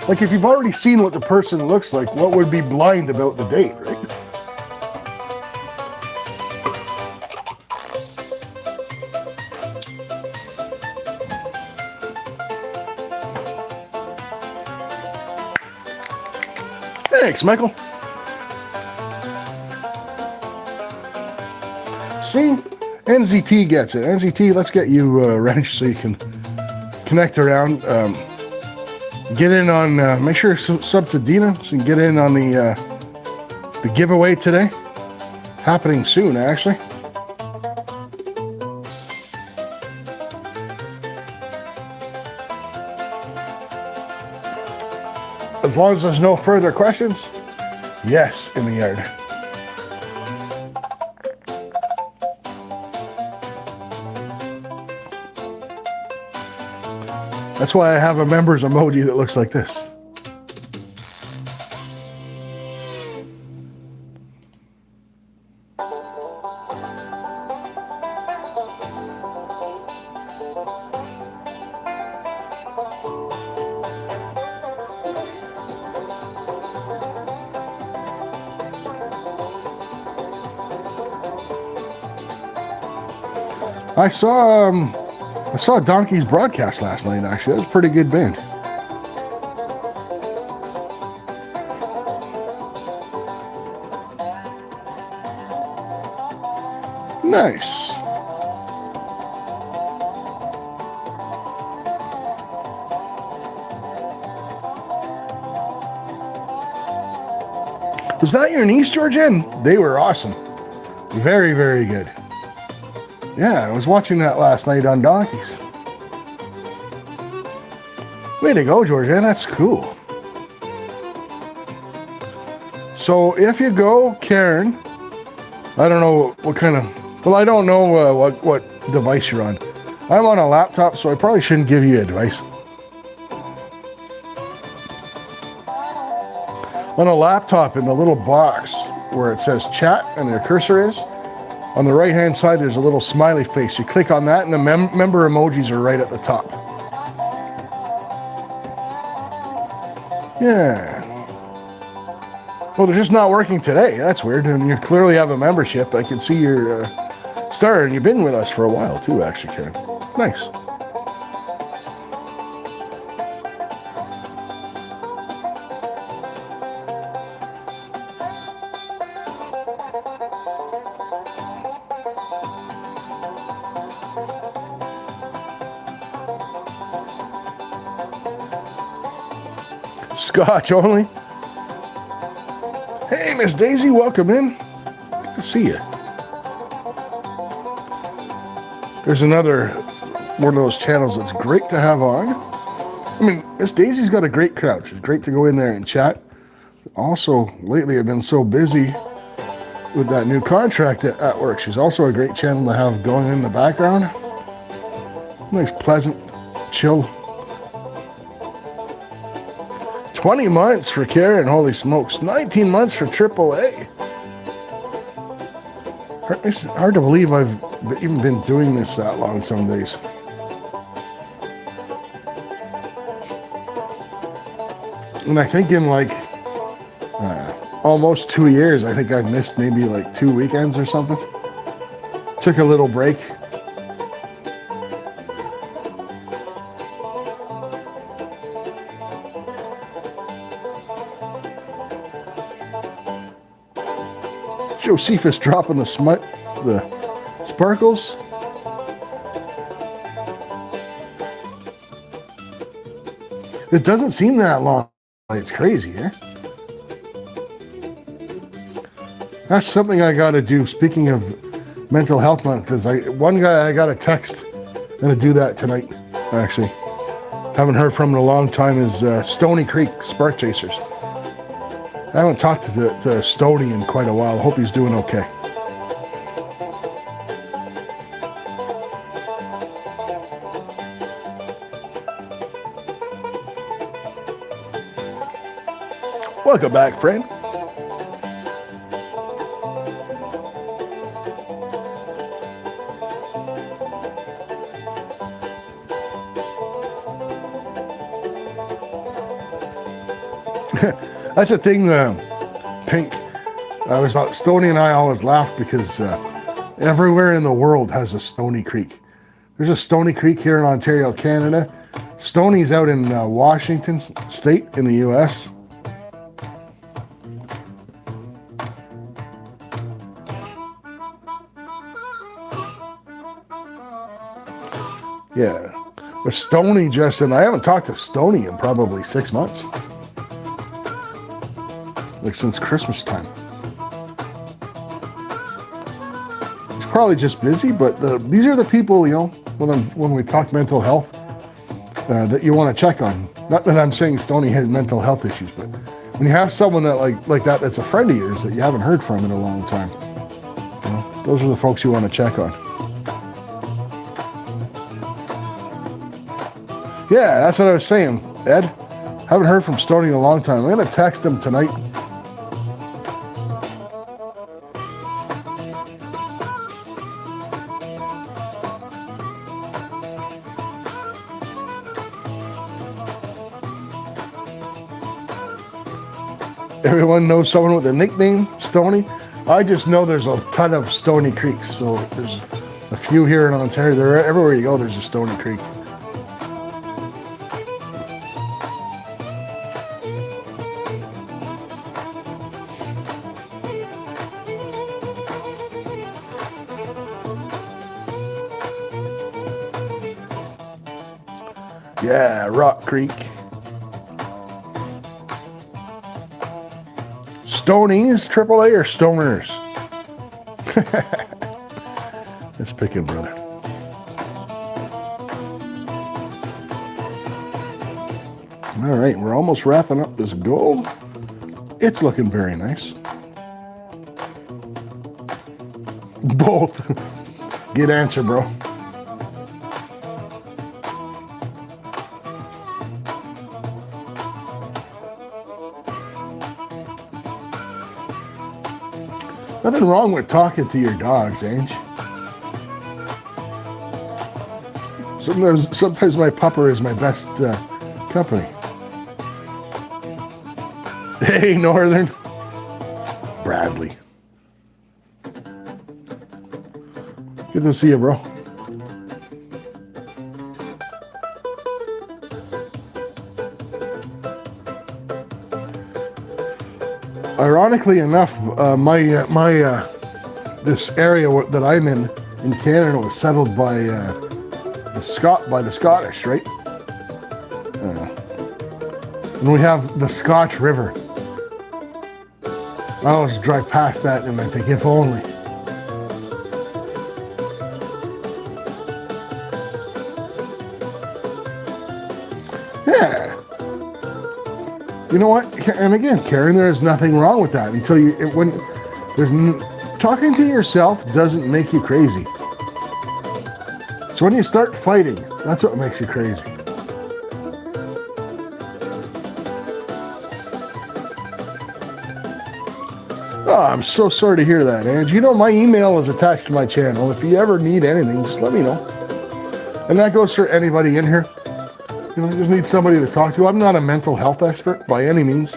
Like, if you've already seen what the person looks like, what would be blind about the date, right? Thanks, Michael. See? NZT gets it. NZT, let's get you a wrench so you can connect around. Get in on, make sure you sub to Dina so you can get in on the giveaway today. Happening soon, actually. As long as there's no further questions, yes, in the yard. That's why I have a members emoji that looks like this. I saw Donkey's broadcast last night, actually. That was a pretty good band. Nice. Was that your niece, Georgianne? They were awesome. Very, very good. Yeah, I was watching that last night on Donkeys. Way to go, Georgianne. That's cool. So if you go, Karen, I don't know what kind of, well, I don't know what device you're on. I'm on a laptop, so I probably shouldn't give you advice. On a laptop, in the little box where it says chat and your cursor is, on the right-hand side, there's a little smiley face. You click on that, and the member emojis are right at the top. Yeah. Well, they're just not working today. That's weird. And you clearly have a membership. I can see your star, and you've been with us for a while too, actually, Karen. Nice. Scotch only. Hey, Miss Daisy, welcome in. Good to see you. There's another one of those channels that's great to have on. I mean, Miss Daisy's got a great crowd. She's great to go in there and chat. Also, lately I've been so busy with that new contract at work. She's also a great channel to have going in the background. Nice, pleasant, chill. 20 months for Karen, holy smokes. 19 months for AAA. It's hard to believe I've even been doing this that long some days. And I think in like almost 2 years, I think I've missed maybe like 2 weekends or something. Took a little break. Josephus dropping the sparkles. It doesn't seem that long. It's crazy, eh? That's something I got to do. Speaking of Mental Health Month, one guy I got a text. I'm going to do that tonight, actually. Haven't heard from in a long time is Stony Creek Spark Chasers. I haven't talked to Stony in quite a while. I hope he's doing okay. Welcome back, friend. That's a thing, Pink. Stony and I always laugh because everywhere in the world has a Stony Creek. There's a Stony Creek here in Ontario, Canada. Stony's out in Washington State in the U.S. Yeah, but Stony and I haven't talked to Stony in probably 6 months. Like since Christmas time. He's probably just busy, but these are the people, you know, when we talk mental health, that you want to check on. Not that I'm saying Stony has mental health issues, but when you have someone that like that that's a friend of yours that you haven't heard from in a long time, you know, those are the folks you want to check on. Yeah, that's what I was saying, Ed. Haven't heard from Stony in a long time. I'm going to text him tonight. Everyone knows someone with a nickname, Stony. I just know there's a ton of Stony Creeks. So there's a few here in Ontario. Everywhere you go, there's a Stony Creek. Yeah, Rock Creek. Stonies, AAA, or Stoners? Let's pick it, brother. All right, we're almost wrapping up this gold. It's looking very nice. Both. Good answer, bro. Nothing wrong with talking to your dogs, Ange. Sometimes my pupper is my best company. Hey, Northern. Bradley. Good to see you, bro. Ironically enough, this area that I'm in Canada was settled by the Scottish, right? And we have the Scotch River. I always drive past that and I think, if only. Yeah. You know what? And again, Karen, there is nothing wrong with that until talking to yourself doesn't make you crazy. So when you start fighting, that's what makes you crazy. Oh, I'm so sorry to hear that, Ange. You know, my email is attached to my channel. If you ever need anything, just let me know. And that goes for anybody in here. You know, you just need somebody to talk to. I'm not a mental health expert by any means.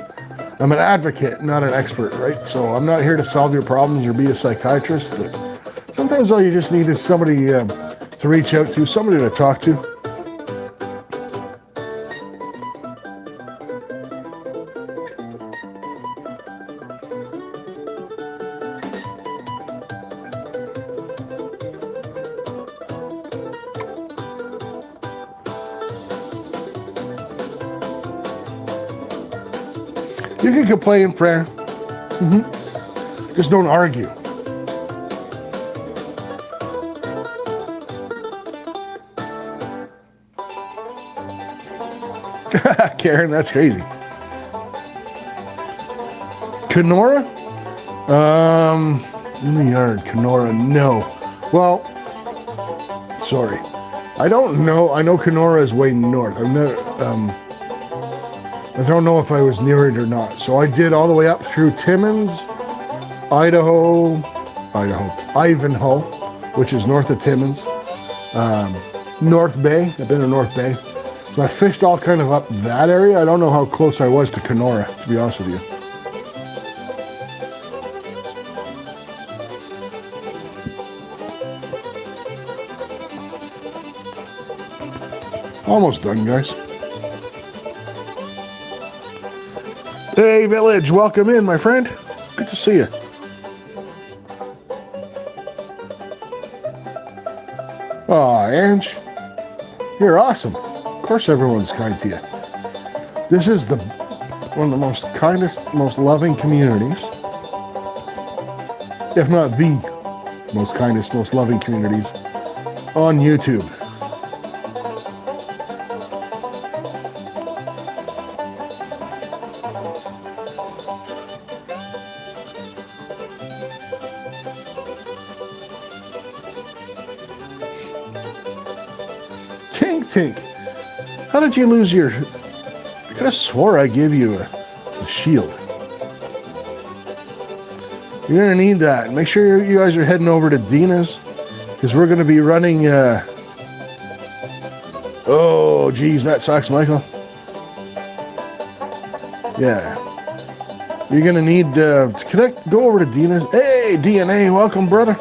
I'm an advocate, not an expert, right? So I'm not here to solve your problems or be a psychiatrist. But sometimes all you just need is somebody to reach out to, somebody to talk to. You can complain, Fran. Just don't argue. Karen, that's crazy. Kenora? In the yard, Kenora, no. Well, sorry. I don't know. I know Kenora is way north. I've never, I don't know if I was near it or not. So I did all the way up through Timmins, Ivanhoe, which is north of Timmins. North Bay, I've been to North Bay. So I fished all kind of up that area. I don't know how close I was to Kenora, to be honest with you. Almost done, guys. Hey, Village, welcome in, my friend. Good to see you. Aw, Ange, you're awesome. Of course everyone's kind to you. This is one of the most kindest, most loving communities, if not the most kindest, most loving communities on YouTube. Tink, how did you lose your... I could have swore I gave you a shield. You're going to need that. Make sure you guys are heading over to Dina's, because we're going to be running... Oh, geez, that sucks, Michael. Yeah. You're going to need to connect. Go over to Dina's. Hey, DNA, welcome, brother.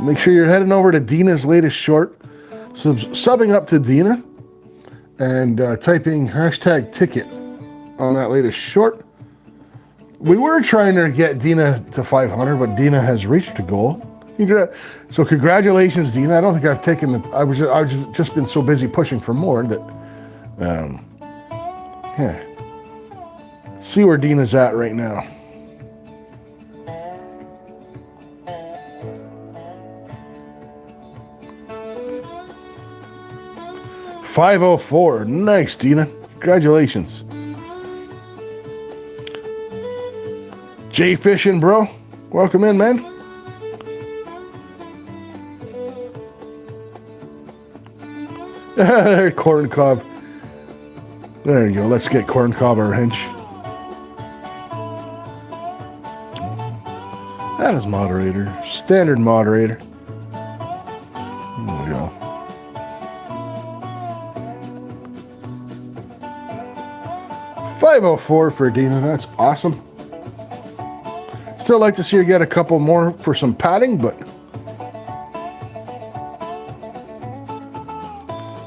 Make sure you're heading over to Dina's latest short, subbing up to Dina, and typing #ticket on that latest short. We were trying to get Dina to 500, but Dina has reached a goal. So congratulations, Dina. I don't think I've taken it. I've just been so busy pushing for more that Yeah. Let's see where Dina's at right now. $504. Nice, Dina. Congratulations. Jay Fishing, bro. Welcome in, man. Corn cob. There you go. Let's get corn cob or hinch. That is moderator. Standard moderator. There we go. $504 for Dina. That's awesome. Still like to see her get a couple more for some padding, but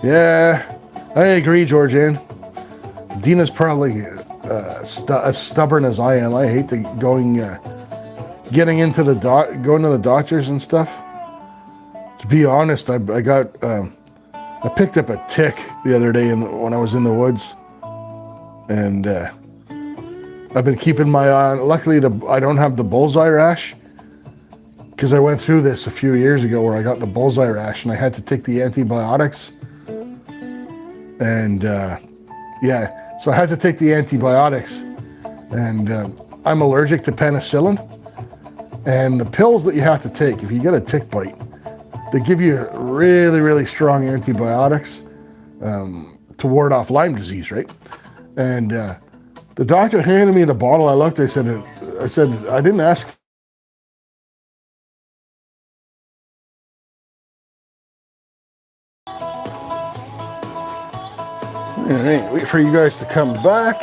yeah, I agree, Georgianne. Dina's probably as stubborn as I am. I hate going to the doctors and stuff. To be honest, I picked up a tick the other day when I was in the woods, and I've been keeping my eye on. Luckily, I don't have the bullseye rash, because I went through this a few years ago where I got the bullseye rash and I had to take the antibiotics. And yeah, so I had to take the antibiotics, and I'm allergic to penicillin. And the pills that you have to take if you get a tick bite, they give you really, really strong antibiotics to ward off Lyme disease, right? And the doctor handed me the bottle. I looked, I said, I didn't ask. All right, wait for you guys to come back.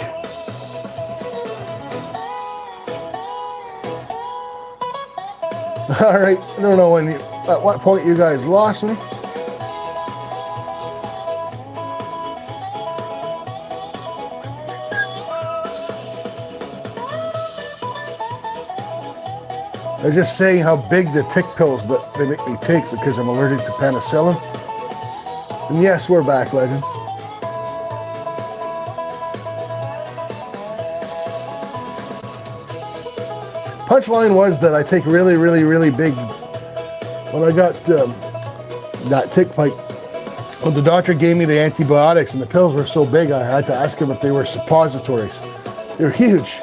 All right, I don't know at what point you guys lost me. I was just saying how big the tick pills that they make me take because I'm allergic to penicillin. And yes, we're back, legends. Punchline was that I take really, really, really big. When I got that tick bite, when the doctor gave me the antibiotics and the pills were so big, I had to ask him if they were suppositories. They're huge.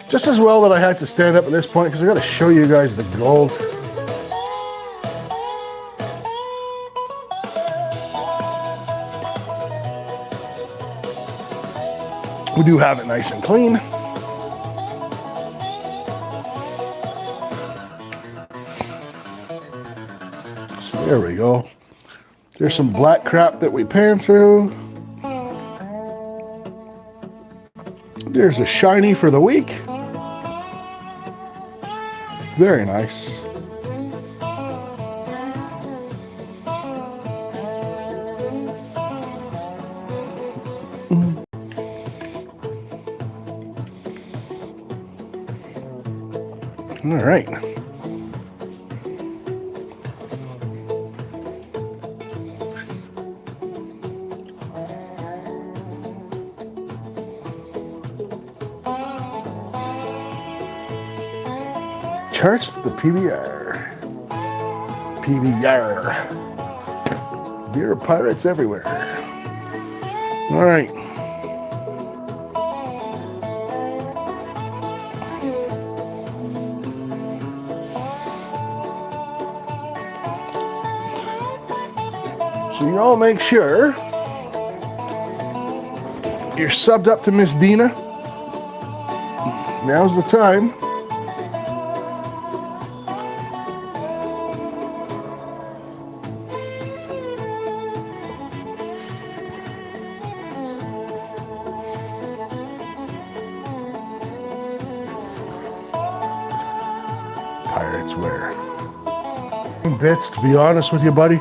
Just as well that I had to stand up at this point because I got to show you guys the gold. We do have it nice and clean. So there we go. There's some black crap that we pan through. There's a shiny for the week. Very nice. All right. Charts the PBR. PBR. Beer pirates everywhere. All right. So you all make sure you're subbed up to Miss Dina. Now's the time. Pirates wear. Bits, to be honest with you, buddy.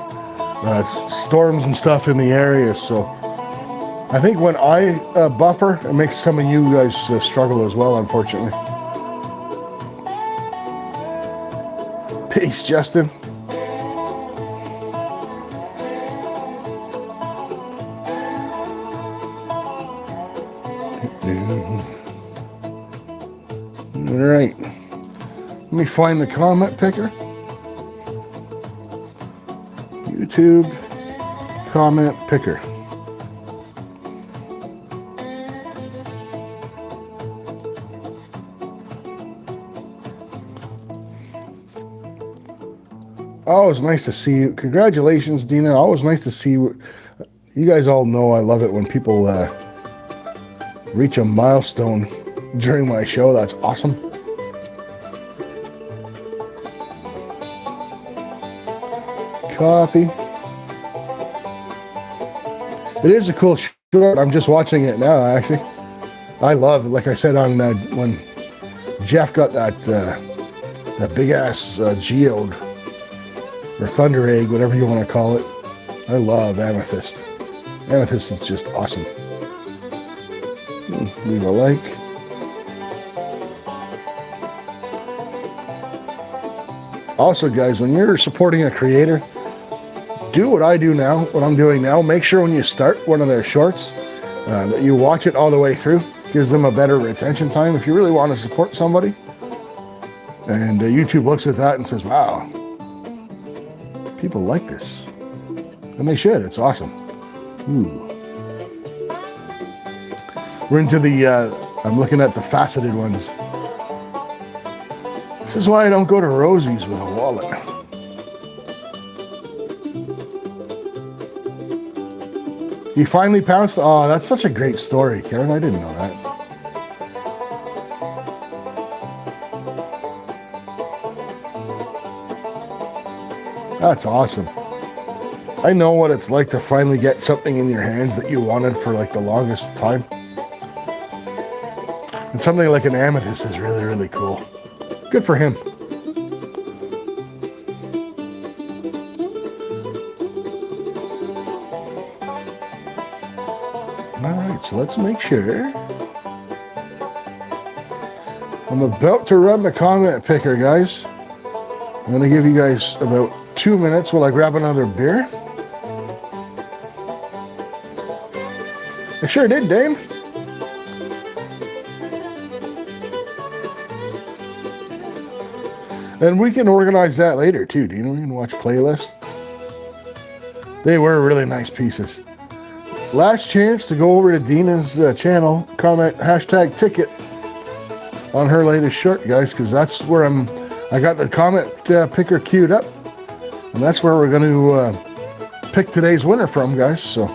Storms and stuff in the area, so I think when I buffer, it makes some of you guys struggle as well, unfortunately. Peace, Justin. All right. Let me find the comment picker. YouTube comment picker. Always nice to see you. Congratulations, Dina. Always nice to see you. You guys all know I love it when people reach a milestone during my show. That's awesome. Copy. It is a cool short. I'm just watching it now, actually. I love it. Like I said on when Jeff got that big ass geode or thunder egg, whatever you want to call it. I love amethyst. Amethyst is just awesome. Leave a like. Also, guys, when you're supporting a creator, do what I do now, what I'm doing now. Make sure when you start one of their shorts that you watch it all the way through. Gives them a better retention time if you really want to support somebody. And YouTube looks at that and says, wow, people like this. And they should. It's awesome. Ooh. We're into the, I'm looking at the faceted ones. This is why I don't go to Rosie's with a wallet. You finally pounced? Oh, that's such a great story, Karen. I didn't know that. That's awesome. I know what it's like to finally get something in your hands that you wanted for like the longest time. And something like an amethyst is really, really cool. Good for him. All right, so let's make sure. I'm about to run the comment picker, guys. I'm going to give you guys about 2 minutes while I grab another beer. I sure did, Dane. And we can organize that later too, Dina. We can watch playlists. They were really nice pieces. Last chance to go over to Dina's channel, comment #ticket on her latest short, guys, because that's where I got the comment picker queued up. And that's where we're going to pick today's winner from, guys. So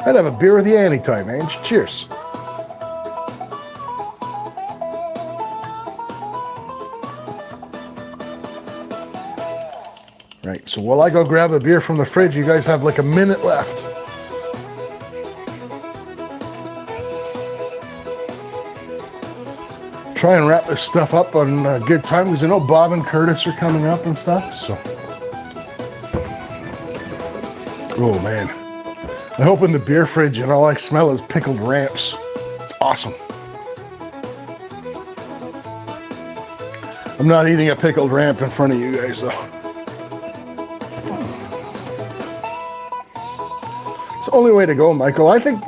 I'd have a beer with you anytime, Ange. Cheers. Right, so while I go grab a beer from the fridge, you guys have like a minute left. Try and wrap this stuff up on a good time because I know Bob and Curtis are coming up and stuff, so. Oh man. I opened the beer fridge and all I smell is pickled ramps. It's awesome. I'm not eating a pickled ramp in front of you guys though. It's the only way to go, Michael. I think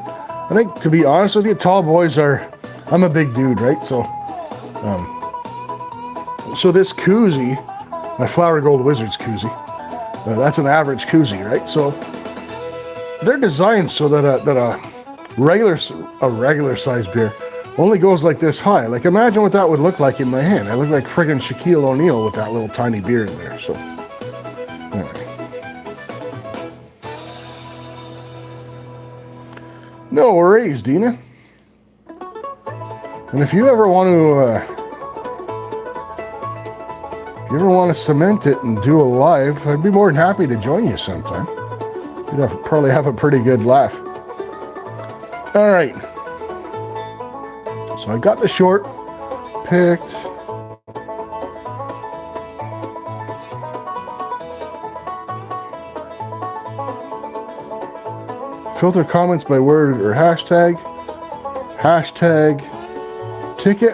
to be honest with you, tall boys are, I'm a big dude, right? So this koozie, my Flower Gold Wizards koozie, that's an average koozie, right? So they're designed so that a regular size beer only goes like this high. Like imagine what that would look like in my hand. I look like friggin' Shaquille O'Neal with that little tiny beer in there. So anyway. No worries, Dina. And if you ever want to cement it and do a live, I'd be more than happy to join you sometime. You'd probably have a pretty good laugh. All right. So I got the short picked. Filter comments by word or hashtag. Hashtag ticket.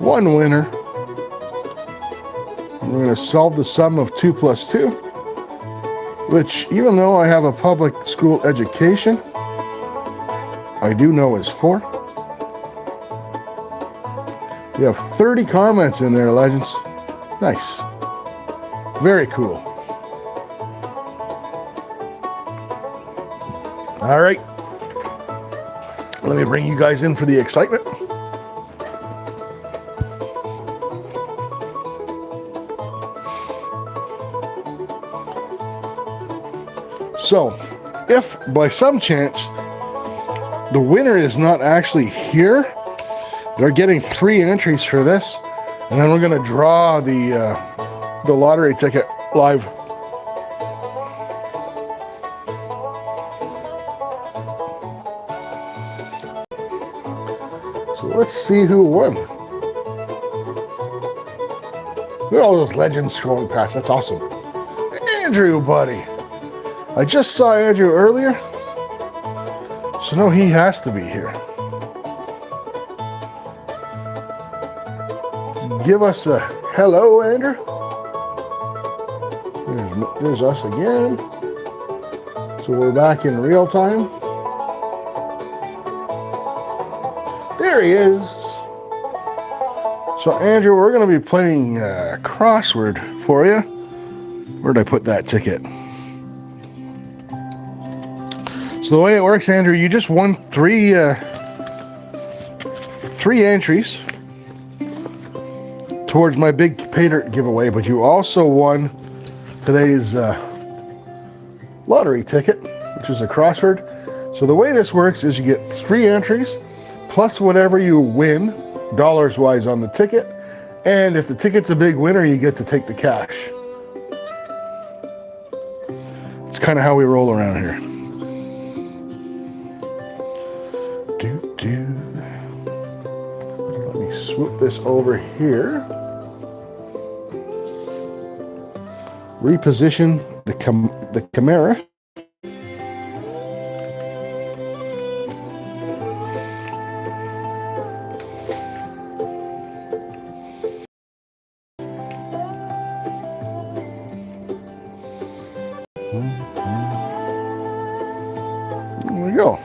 One winner. We're going to solve the sum of 2 plus 2, which, even though I have a public school education, I do know is 4. We have 30 comments in there, legends. Nice. Very cool. All right. Let me bring you guys in for the excitement. So, if by some chance the winner is not actually here, they're getting 3 entries for this, and then we're going to draw the lottery ticket live. So let's see who won. Look at all those legends scrolling past. That's awesome. Andrew, buddy. I just saw Andrew earlier, so no, he has to be here. Give us a hello, Andrew. There's us again. So we're back in real time. There he is. So Andrew, we're going to be playing crossword for you. Where did I put that ticket? So the way it works, Andrew, you just won 3 entries towards my big pay dirt giveaway, but you also won today's lottery ticket, which is a crossword. So the way this works is you get 3 entries plus whatever you win dollars wise on the ticket, and if the ticket's a big winner, you get to take the cash. It's kind of how we roll around here. Let me swoop this over here. Reposition the camera. There we go.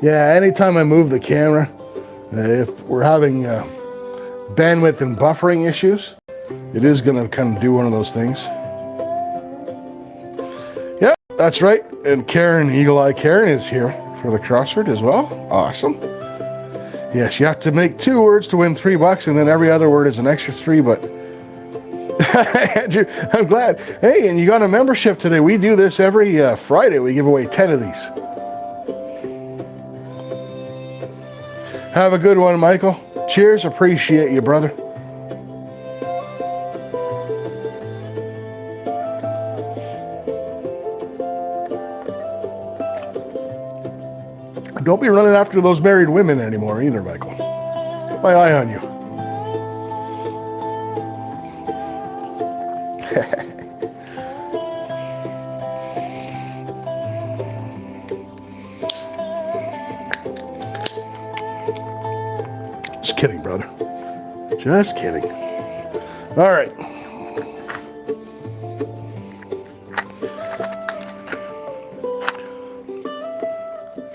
Yeah, anytime I move the camera, if we're having bandwidth and buffering issues, it is going to kind of do one of those things. Yeah, that's right. And Karen, Eagle Eye Karen, is here for the crossword as well. Awesome. Yes, you have to make 2 words to win $3, and then every other word is an extra 3, but Andrew, I'm glad. Hey, and you got a membership today. We do this every Friday. We give away 10 of these. Have a good one, Michael. Cheers. Appreciate you, brother. Don't be running after those married women anymore either, Michael. Keep my eye on you. Just kidding, brother. Just kidding. All right.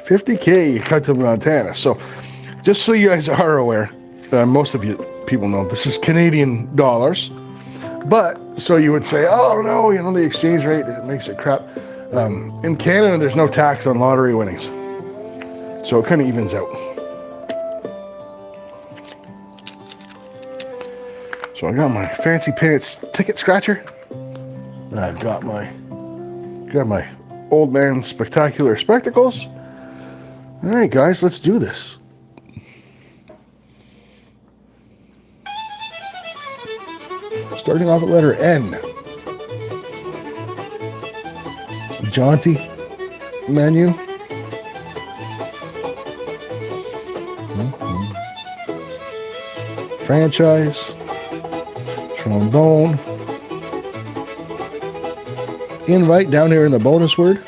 $50K you cut to Montana. So just so you guys are aware, most of you people know this is Canadian dollars. But so you would say, oh no, you know, the exchange rate, it makes it crap. In Canada, there's no tax on lottery winnings. So it kind of evens out. So I got my fancy pants ticket scratcher. I've got my old man spectacular spectacles. All right, guys, let's do this. Starting off at letter N. Jaunty menu. Franchise. trombone, invite down here in the bonus word.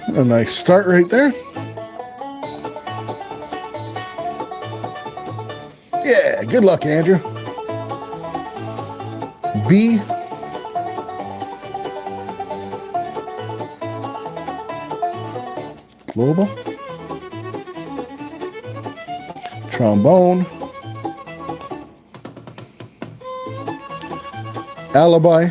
A nice start right there. Yeah, good luck, Andrew. B. Global. Trombone. Alibi.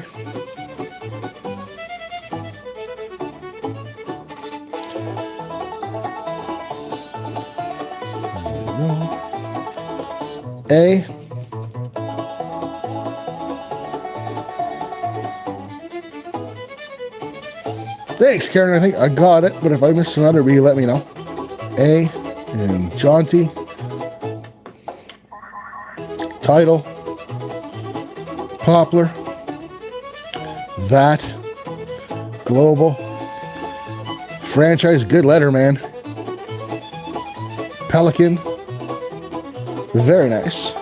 A. Thanks, Karen. I think I got it, but if I missed another B, let me know. A and jaunty. Title. Poplar. That. Global. Franchise. Good letter, man. Pelican. Very nice.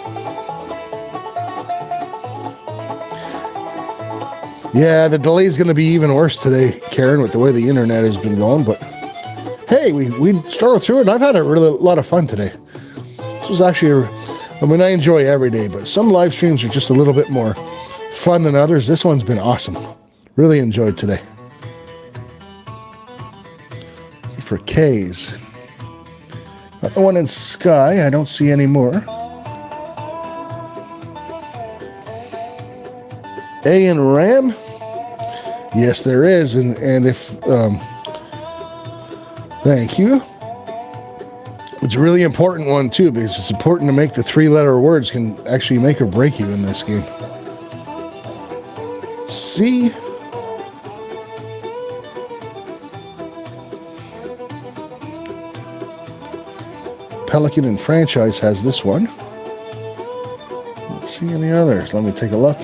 Yeah, the delay is going to be even worse today, Karen, with the way the internet has been going. But hey, we struggled through it, and I've had a lot of fun today. This was actually, I mean, I enjoy every day, but some live streams are just a little bit more fun than others. This one's been awesome. Really enjoyed today. For K's. Not the one in Sky. I don't see any more. A in Ram. Yes, there is. And if, thank you. It's a really important one too, because it's important to make the 3-letter words can actually make or break you in this game. C. Pelican and Franchise has this one. Let's see any others. Let me take a look.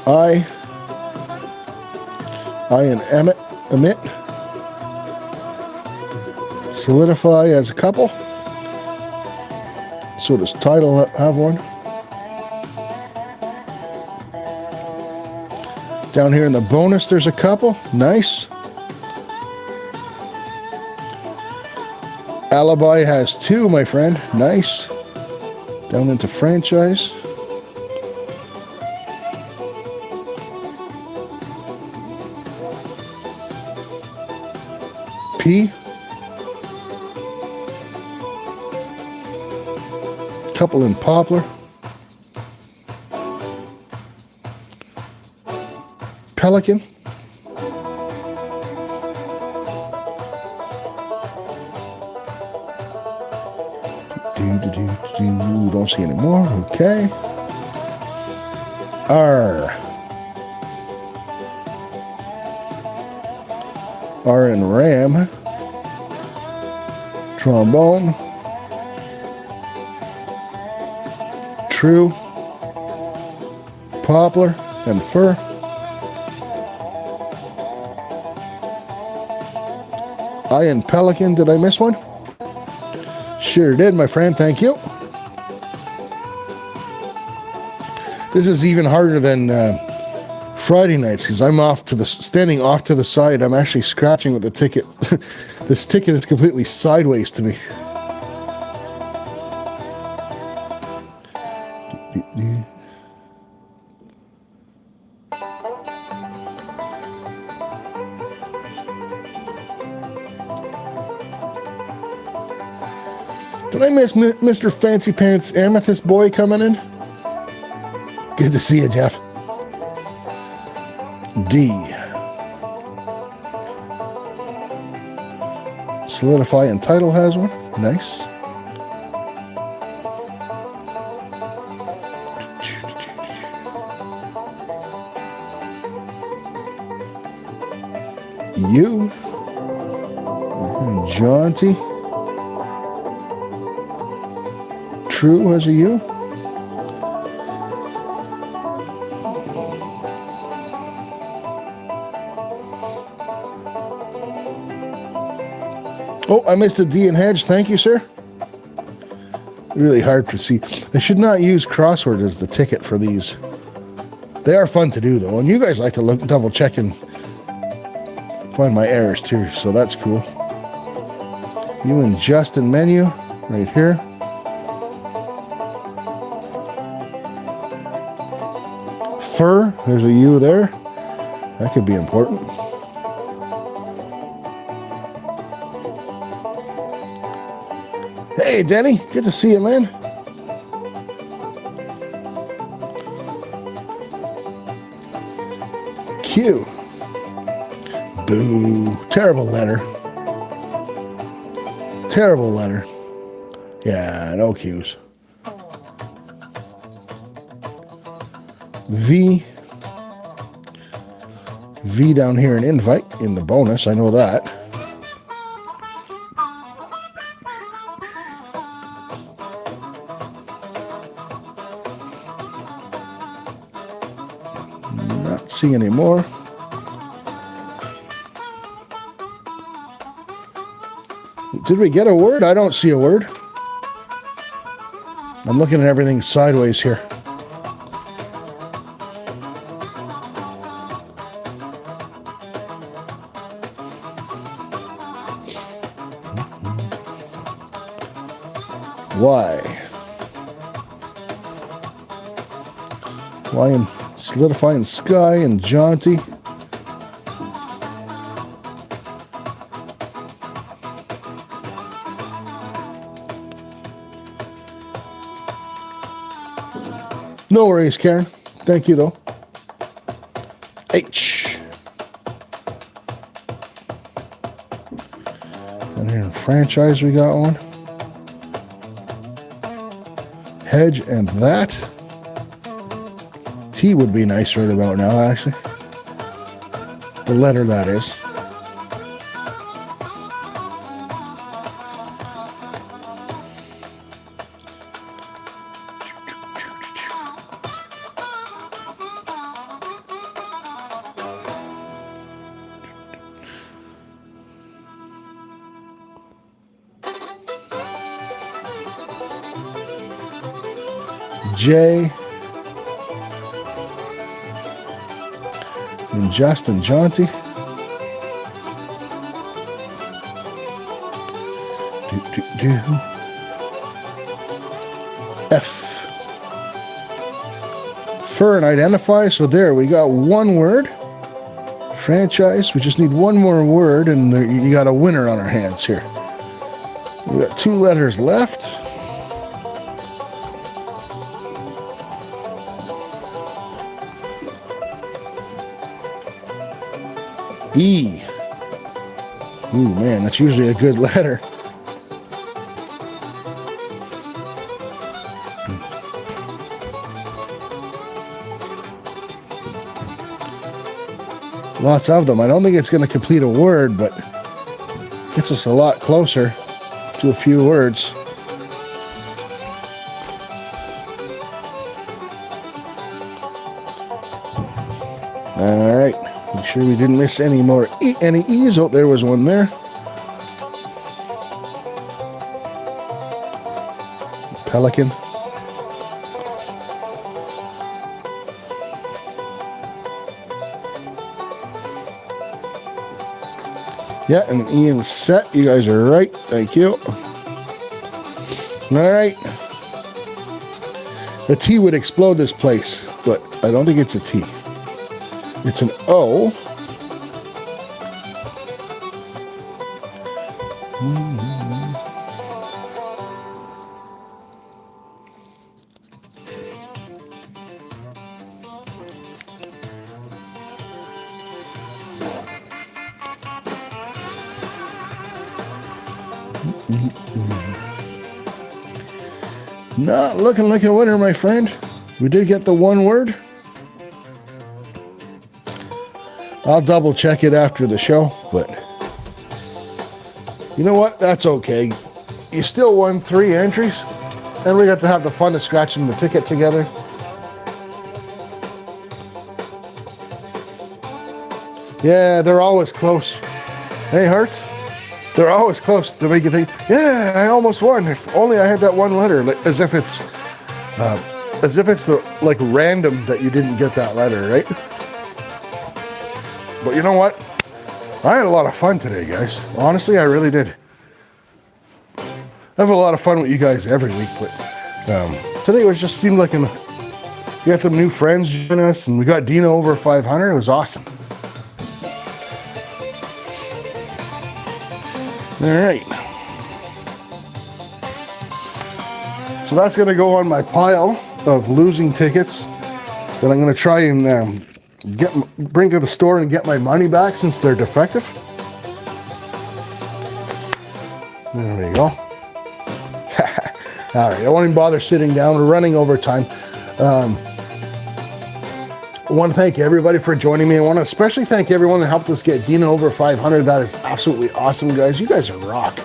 I and Emit. Solidify as a couple. So does Title have one? Down here in the bonus, there's a couple. Nice. Alibi has 2, my friend. Nice. Down into Franchise. P. Couple in Poplar. Pelican. Don't see any more. Okay. R. R in Ram. Trombone. True. Poplar and Fir. I and Pelican. Did I miss one? Sure did, my friend. Thank you. This is even harder than Friday nights because I'm standing off to the side. I'm actually scratching with the ticket. This ticket is completely sideways to me. Did I miss Mr. Fancy Pants Amethyst Boy coming in? Good to see you, Jeff. D. Solidify and Title has one. Nice. U. Jaunty. True has a U. Oh, I missed a D in hedge. Thank you, sir. Really hard to see. I should not use crossword as the ticket for these. They are fun to do, though. And you guys like to look, double check and find my errors, too. So that's cool. You and Justin menu right here. Fur. There's a U there. That could be important. Hey, Denny. Good to see you, man. Q. Boo. Terrible letter. Terrible letter. Yeah, no Q's. V. V down here in invite in the bonus. I know that. Not see any more. Did we get a word? I don't see a word. I'm looking at everything sideways here. Why? Why in solidifying sky and jaunty? No worries, Karen. Thank you, though. H. Down here in franchise, we got one. Hedge and that. T would be nice right about now, actually. The letter, that is. J. And Justin Jaunty. F. Fur and identify. So there, we got one word. Franchise. We just need one more word, and you got a winner on our hands here. We got 2 letters left. E. Ooh, man, that's usually a good letter. Lots of them. I don't think it's going to complete a word, but gets us a lot closer to a few words. All right. Make sure we didn't miss any more any E's. Oh, there was one there. Pelican. Yeah, and Ian's set. You guys are right. Thank you. All right. A T would explode this place, but I don't think it's a T. It's an O. Not looking like a winner, my friend. We did get the one word. I'll double check it after the show, but you know what? That's okay. You still won 3 entries, and we got to have the fun of scratching the ticket together. Yeah, they're always close. Hey, Hearts? They're always close to make you think, yeah, I almost won. If only I had that one letter. As if it's like random that you didn't get that letter, right? But you know what? I had a lot of fun today, guys. Honestly, I really did. I have a lot of fun with you guys every week, but today it just seemed like we got some new friends joining us, and we got Dina over 500. It was awesome. All right. So that's going to go on my pile of losing tickets that I'm going to try and bring to the store and get my money back since they're defective. There we go. All right, I won't even bother sitting down. We're running over time. I want to thank everybody for joining me. I want to especially thank everyone that helped us get Dina over 500. That is absolutely awesome, guys. You guys are rock.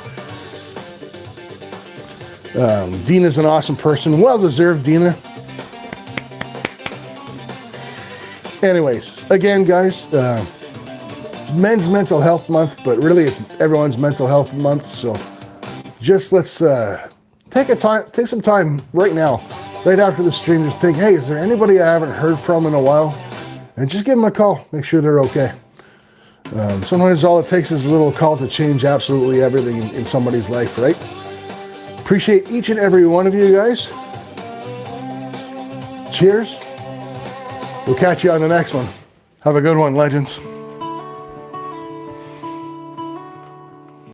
Dina's an awesome person. Well-deserved, Dina. Anyways, again, guys, Men's Mental Health Month, but really it's everyone's mental health month. So just let's take some time right now, right after the stream, just think, hey, is there anybody I haven't heard from in a while? And just give them a call. Make sure they're okay. Sometimes all it takes is a little call to change absolutely everything in somebody's life, right? Appreciate each and every one of you guys. Cheers. We'll catch you on the next one. Have a good one, legends.